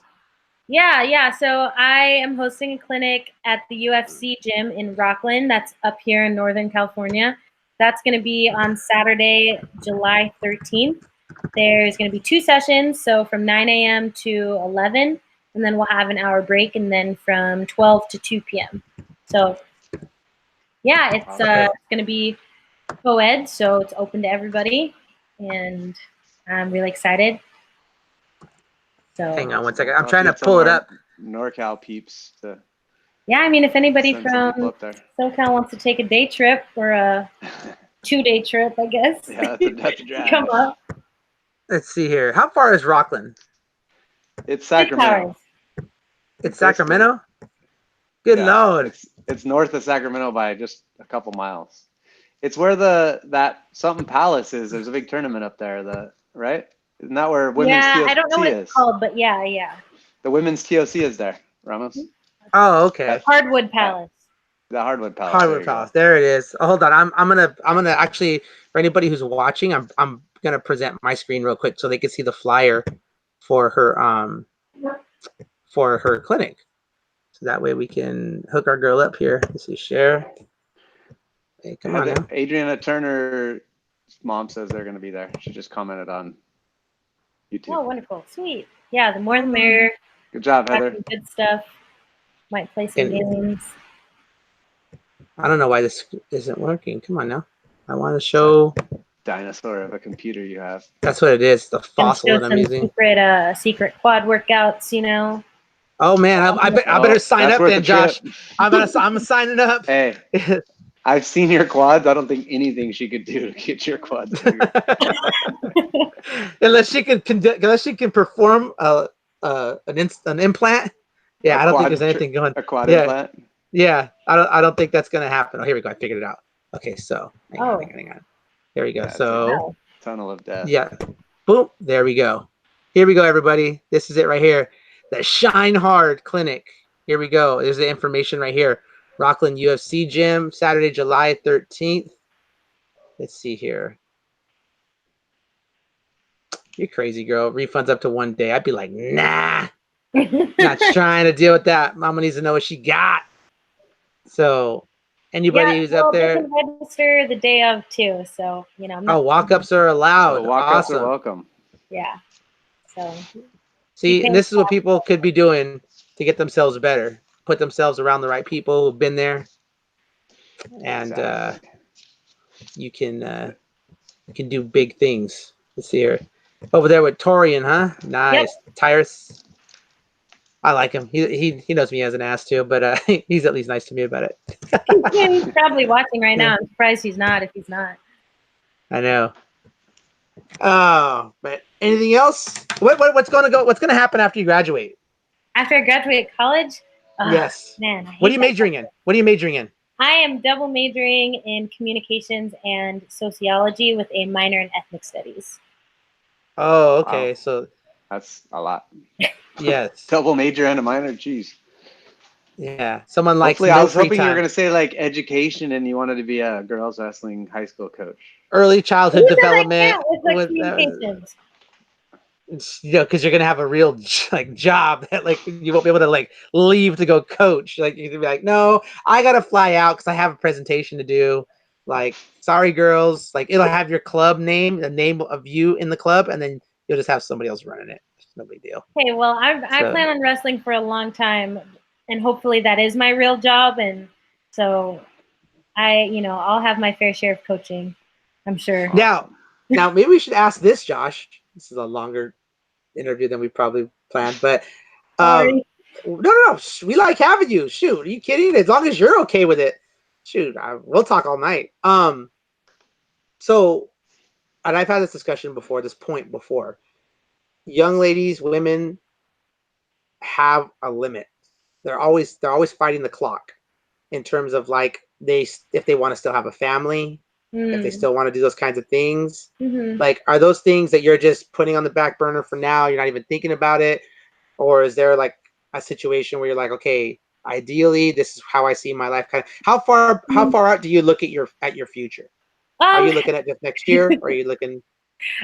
Yeah. So I am hosting a clinic at the UFC gym in Rockland. That's up here in Northern California. That's going to be on Saturday, July 13th. There's going to be 2 sessions, so from 9 a.m. to 11, and then we'll have an hour break, and then from 12 to 2 p.m. So, yeah, it's going to be co-ed, so it's open to everybody, and I'm really excited. So hang on one second. I'm trying to pull it up. NorCal peeps. Yeah, I mean, if anybody from SoCal wants to take a day trip or a 2-day trip, I guess. Yeah, that's a drag. Come up. Let's see here. How far is Rockland? It's Sacramento. It's Sacramento? Good Lord. It's north of Sacramento by just a couple miles. It's where that something palace is. There's a big tournament up there, right? Isn't that where women's TOC is? I don't know what it's called, but yeah. The women's TOC is there, Ramos. Oh, okay. Hardwood Palace. The Hardwood Palace. Hardwood Palace. There it is. Oh, hold on. I'm gonna actually, for anybody who's watching, I'm gonna present my screen real quick so they can see the flyer for her clinic. So that way we can hook our girl up here. Let's see, share. Hey, come on now. Adriana Turner's mom says they're gonna be there. She just commented on YouTube. Oh, wonderful. Sweet. Yeah, the more the merrier. Good job, Heather. Good stuff. Might play some games. I don't know why this isn't working. Come on now. I want to show dinosaur of a computer you have. That's what it is. The fossil that I'm using. Secret quad workouts, Oh man, I better sign up then, Josh. I'm signing up. Hey, I've seen your quads. I don't think anything she could do to get your quads bigger. unless she can perform an implant. Yeah, I don't think there's anything going. A quad implant. Yeah, I don't think that's gonna happen. Oh, here we go. I figured it out. Okay, so hang on. There we go. So tunnel of death. Yeah, boom. There we go. Here we go, everybody. This is it right here. The Shine Hard Clinic. Here we go. There's the information right here. Rockland UFC Gym, Saturday, July 13th. Let's see here. You're crazy, girl. Refunds up to 1 day. I'd be like, nah. Not trying to deal with that. Mama needs to know what she got. So, anybody who's up there, they can register the day of too. So walk-ups are allowed. Walk-ups are welcome. Yeah. So. See, and this is what people could be doing to get themselves better. Put themselves around the right people who've been there, and you can do big things. Let's see here. Over there with Torian, huh? Nice. Yep. Tyrus. I like him. He knows me as an ass too, but he's at least nice to me about it. He's probably watching right now. I'm surprised he's not. If he's not, I know. Oh, but anything else? What's gonna happen after you graduate? After I graduate college? Yes. Man. What are you majoring in? I am double majoring in communications and sociology with a minor in ethnic studies. Oh, okay. Wow. So That's a lot. Yes. Double major and a minor. Jeez. Yeah. Someone likes Hopefully, I no was free hoping you were time. going to say like education and you wanted to be a girls wrestling high school coach. Early childhood Who says I development can't with the communications? because you're gonna have a real like job that like you won't be able to like leave to go coach. Like you're gonna be like, no, I gotta fly out because I have a presentation to do. Like, sorry, girls. Like it'll have your club name, the name of you in the club, and then you'll just have somebody else running it. No big deal. Hey, well, I So- plan on wrestling for a long time, and hopefully that is my real job. And so I'll have my fair share of coaching, I'm sure. Now maybe we should ask this, Josh. This is a longer interview than we probably planned, but Sorry. no, we like having you. Shoot, are you kidding? As long as you're okay with it, shoot, we'll talk all night. So, and I've had this discussion before, this point before. Young ladies, women have a limit. They're always fighting the clock in terms of like if they want to still have a family, if they still want to do those kinds of things. Mm-hmm. Like, are those things that you're just putting on the back burner for now? You're not even thinking about it, or is there like a situation where you're like, okay, ideally, this is how I see my life. Kind of, how far out do you look at your future? Are you looking at just next year, or are you looking?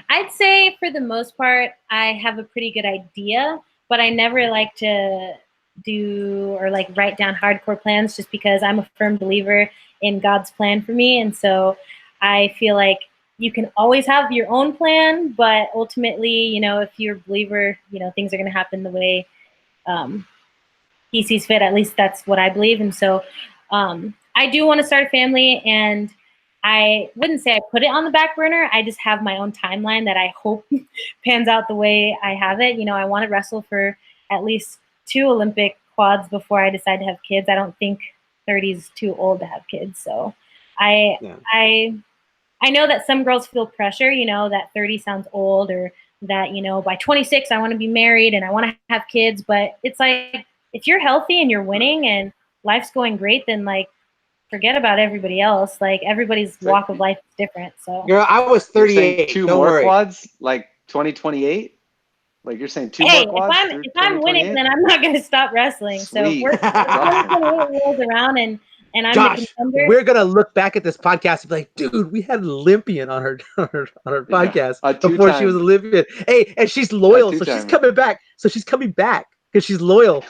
I'd say for the most part, I have a pretty good idea, but I never like to do or like write down hardcore plans just because I'm a firm believer in God's plan for me. And so I feel like you can always have your own plan, but ultimately, if you're a believer, things are going to happen the way he sees fit. At least that's what I believe. And so I do want to start a family, and I wouldn't say I put it on the back burner. I just have my own timeline that I hope pans out the way I have it. I want to wrestle for at least 2 Olympic quads before I decide to have kids. I don't think 30 is too old to have kids. So I know that some girls feel pressure, that 30 sounds old, or that, by 26, I want to be married and I want to have kids. But it's like, if you're healthy and you're winning and life's going great, then like, forget about everybody else. Like everybody's walk of life is different. So Girl, I was 38. Two Don't more worry. quads, like 2028. Like you're saying, two more quads. If I'm winning, then I'm not going to stop wrestling. Sweet. So if 2028 rolls around and I'm Josh, the contender, we're gonna look back at this podcast and be like, dude, we had an Olympian on her podcast before she was Olympian. Hey, and she's loyal, so she's coming back. Because she's loyal.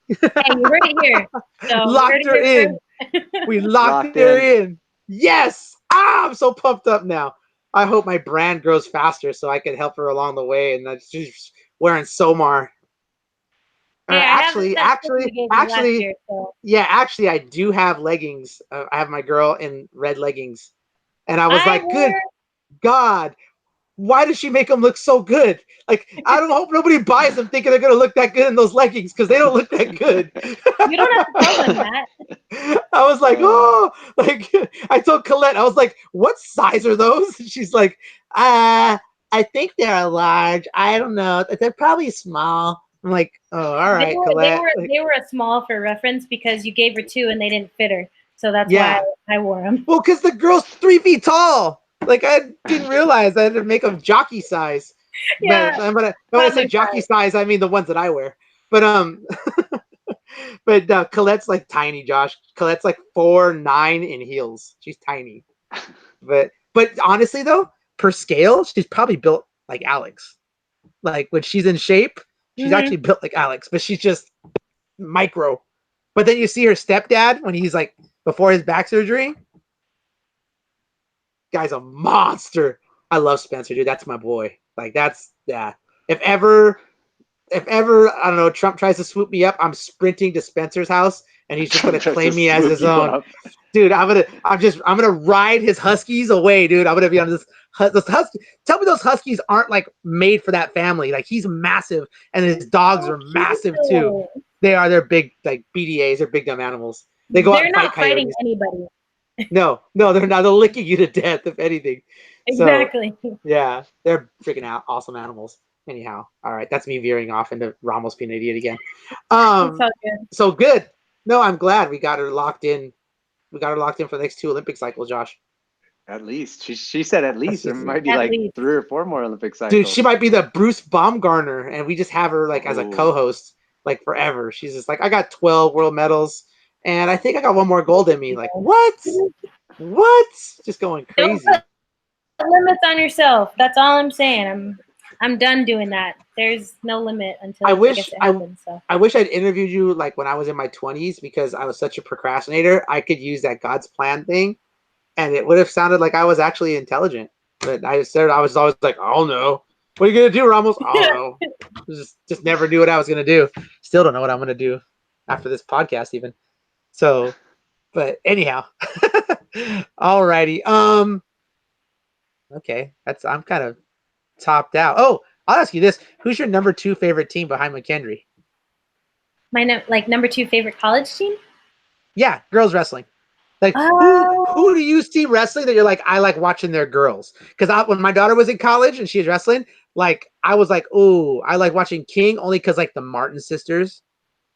Hey, you heard it here. So locked her in. We locked her in. Yes. I'm so pumped up now. I hope my brand grows faster so I can help her along the way. And she's wearing Somar. Actually, I do have leggings. I have my girl in red leggings, and I was like, "Good God, why does she make them look so good?" Like, I don't hope nobody buys them thinking they're gonna look that good in those leggings because they don't look that good. You don't have to tell them that. I was like, I told Colette, I was like, "What size are those?" And she's like, I think they're a large. I don't know. They're probably small." I'm like, "Oh, all right, Colette." They were a small for reference because you gave her 2 and they didn't fit her. So that's why I wore them. Well, because the girl's 3 feet tall. Like, I didn't realize I had to make them jockey size. Yeah. But when I say jockey size, I mean the ones that I wear. But but Colette's like tiny, Josh. Colette's like 4'9" in heels. She's tiny. But honestly though, per scale, she's probably built like Alex. Like when she's in shape, she's actually built like Alex, but she's just micro. But then you see her stepdad when he's like before his back surgery. Guy's a monster. I love Spencer, dude. That's my boy. Like If ever I don't know, Trump tries to swoop me up, I'm sprinting to Spencer's house and he's just gonna claim me as his own. Dude, I'm gonna ride his Huskies away, dude. I'm gonna be on this Husky. Tell me those Huskies aren't like made for that family. Like he's massive and his dogs are massive too. They're big, like BDAs, they're big dumb animals. They go out and fight fighting coyotes. anybody. No, they're not. They're licking you to death, if anything. Exactly. So, yeah, they're freaking out, awesome animals. Anyhow, all right, that's me veering off into Ramos being an idiot again. So good. No, I'm glad we got her locked in. We got her locked in for the next 2 Olympic cycles, Josh. At least she said at least there might be At like least. 3 or 4 more Olympic cycles. Dude, she might be the Bruce Baumgartner, and we just have her like as a Ooh. co-host like forever. She's just like, I got 12 world medals, and I think I got one more gold in me. Like, what? What? Just going Don't crazy. put limits on yourself. That's all I'm saying. I'm done doing that. There's no limit until I wish it happens. So. I wish I'd interviewed you like when I was in my 20s because I was such a procrastinator. I could use that God's plan thing, and it would have sounded like I was actually intelligent. But I was always like, I don't know. What are you gonna do, Ramos? I don't know. just never knew what I was gonna do. Still don't know what I'm gonna do after this podcast, even. So, but anyhow, alrighty. Okay, I'm kind of topped out. Oh, I'll ask you this: who's your number 2 favorite team behind McKendree? My number 2 favorite college team? Yeah, girls wrestling. Like who do you see wrestling that you're like, I like watching their girls? Because when my daughter was in college and she was wrestling, like I was like, oh, I like watching King only because like the Martin sisters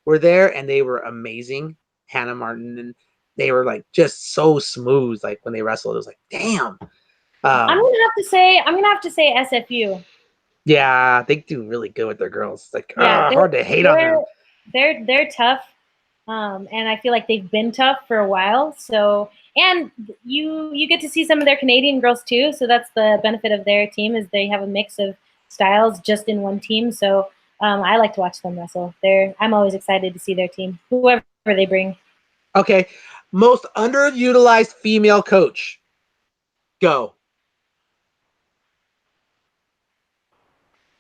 were there and they were amazing. Hannah Martin, and they were like just so smooth. Like when they wrestled, it was like, damn. I'm gonna have to say SFU. Yeah, they do really good with their girls. It's like, Yeah, hard to hate on them. They're tough, and I feel like they've been tough for a while. So, and you get to see some of their Canadian girls too. So that's the benefit of their team is they have a mix of styles just in one team. So I like to watch them wrestle. I'm always excited to see their team, whoever they bring. Okay, most underutilized female coach. Go.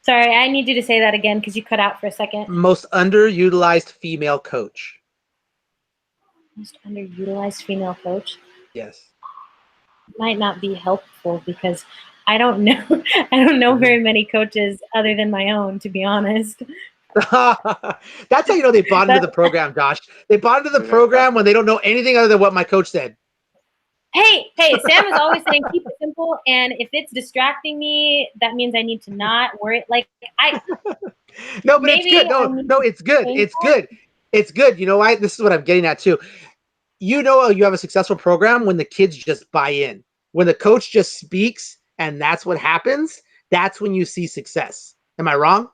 Sorry, I need you to say that again because you cut out for a second. Most underutilized female coach. Most underutilized female coach? Yes. Might not be helpful because I don't know very many coaches other than my own, to be honest. That's how you know they bought into the program, Josh. They bought into the program when they don't know anything other than what my coach said. Hey, Sam is always saying keep it simple, and if it's distracting me, that means I need to not worry. Like No, but it's good. No, it's good. It's good. It's good. You know why? This is what I'm getting at too. You know, you have a successful program when the kids just buy in. When the coach just speaks and that's what happens, that's when you see success. Am I wrong?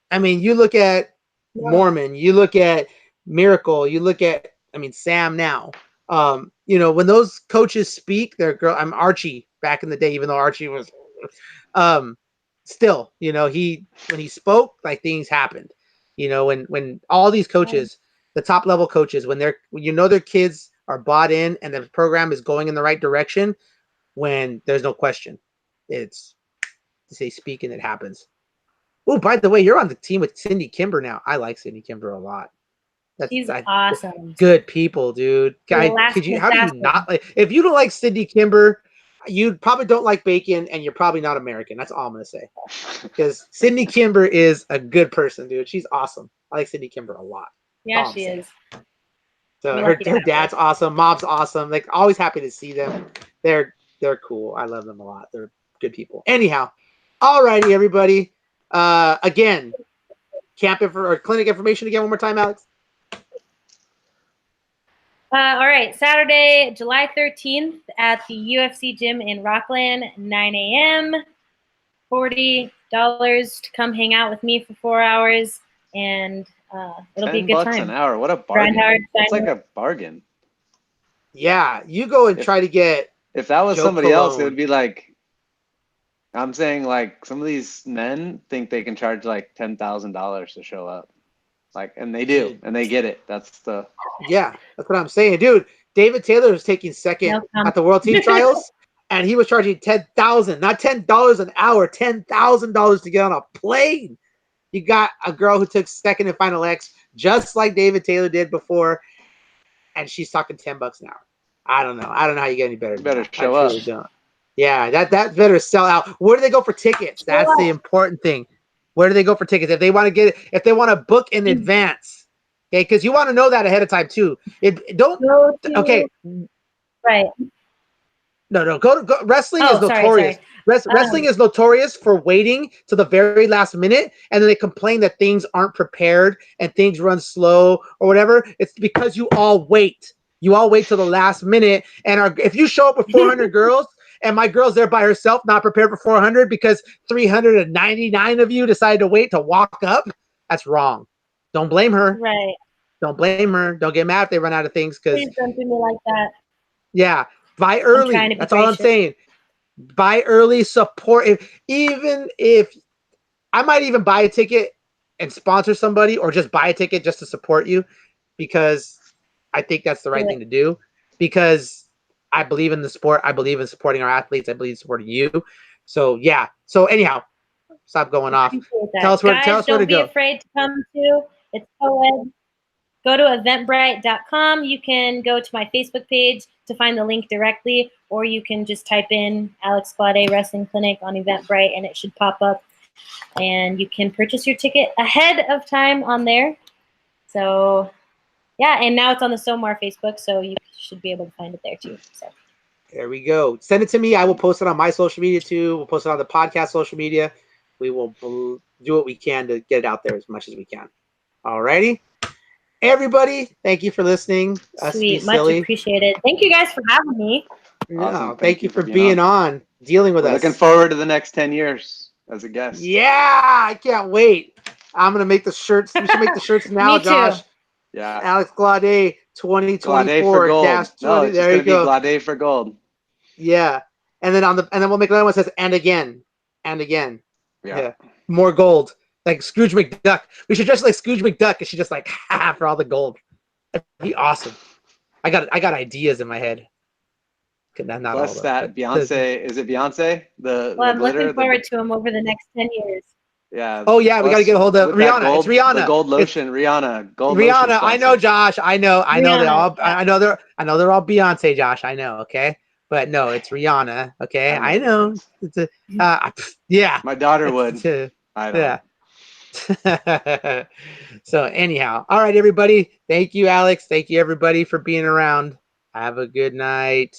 I mean, you look at Mormon, you look at Miracle, you look at, Sam now. You know, when those coaches speak, I'm Archie back in the day, even though Archie was, still, you know, when he spoke, like things happened. You know, when all these coaches, the top level coaches, when you know their kids are bought in and the program is going in the right direction, when there's no question, it's they speak and it happens. Oh, by the way, you're on the team with Cindy Kimber now. I like Cindy Kimber a lot. She's awesome. Good people, dude. How do you not like? If you don't like Cindy Kimber, you probably don't like bacon, and you're probably not American. That's all I'm gonna say. Because Cindy Kimber is a good person, dude. She's awesome. I like Cindy Kimber a lot. Yeah, she is. So her dad's awesome. Mom's awesome. Like always happy to see them. They're cool. I love them a lot. They're good people. Anyhow, alrighty, everybody. Again, clinic information again one more time, Alex. All right, Saturday, July 13th at the UFC gym in Rockland, 9 a.m. $40 to come hang out with me for 4 hours, and it'll be a good time. $10 an hour, what a bargain! It's like a bargain. Yeah, you go and try to get. If that was somebody else, it would be like. I'm saying like some of these men think they can charge like $10,000 to show up. Like, and they do, and they get it. That's what I'm saying, dude. David Taylor was taking second at the World Team Trials, and he was charging $10,000, not $10 an hour, $10,000 to get on a plane. You got a girl who took second in Final X, just like David Taylor did before, and she's talking $10 an hour. I don't know how you get any better. You better show up. Don't. Yeah, that better sell out. Where do they go for tickets? That's the important thing. Where do they go for tickets? If they want to book in advance, okay, because you want to know that ahead of time too. Okay. Right. No. Go. Wrestling is notorious. Wrestling is notorious for waiting to the very last minute, and then they complain that things aren't prepared and things run slow or whatever. It's because you all wait. You all wait till the last minute, and if you show up with 400 girls, and my girl's there by herself, not prepared for 400 because 399 of you decided to wait to walk up, that's wrong. Don't blame her. Right. Don't blame her. Don't get mad if they run out of things. Because Please don't do me like that. yeah, buy I'm early. trying to be That's all I'm gracious. saying. Buy early, support. Even if I might even buy a ticket and sponsor somebody, or just buy a ticket just to support you, because I think that's the right thing to do. Because I believe in the sport. I believe in supporting our athletes. I believe in supporting you. So yeah. So anyhow, stop going off. Tell us where Guys, to don't be go. afraid to come to. It's co-ed. Go to eventbrite.com. You can go to my Facebook page to find the link directly, or you can just type in Alex Glaude Wrestling Clinic on Eventbrite and it should pop up. And you can purchase your ticket ahead of time on there. So, yeah, and now it's on the SOMAR Facebook, so you should be able to find it there too. So. There we go. Send it to me. I will post it on my social media too. We'll post it on the podcast social media. We will do what we can to get it out there as much as we can. Alrighty. Everybody, thank you for listening. Sweet, much appreciated. Thank you guys for having me. Awesome. No, thank you for being on, dealing with us. Looking forward to the next 10 years as a guest. Yeah, I can't wait. I'm gonna make the shirts. We should make the shirts now, Josh. Yeah. Alex Glaude 2024 dash 20. No, it's there you go. Glaude for gold. Yeah, and then we'll make another one that says and again, and again. Yeah. More gold. Like Scrooge McDuck. We should dress like Scrooge McDuck, and she just like for all the gold. That'd be awesome. I got ideas in my head. Not Plus all that Beyonce. Is it Beyonce? I'm looking forward to him over the next 10 years. Yeah. Oh yeah, we got to get a hold of Rihanna. Gold, it's Rihanna. The gold lotion, Rihanna. Gold Rihanna. lotion I know, Josh. I know. They all. Yeah. I know they're all Beyonce, Josh. I know. Okay, but no, it's Rihanna. Okay, I know. It's yeah. My daughter would. I don't. Yeah. So anyhow, all right, everybody. Thank you, Alex. Thank you, everybody, for being around. Have a good night.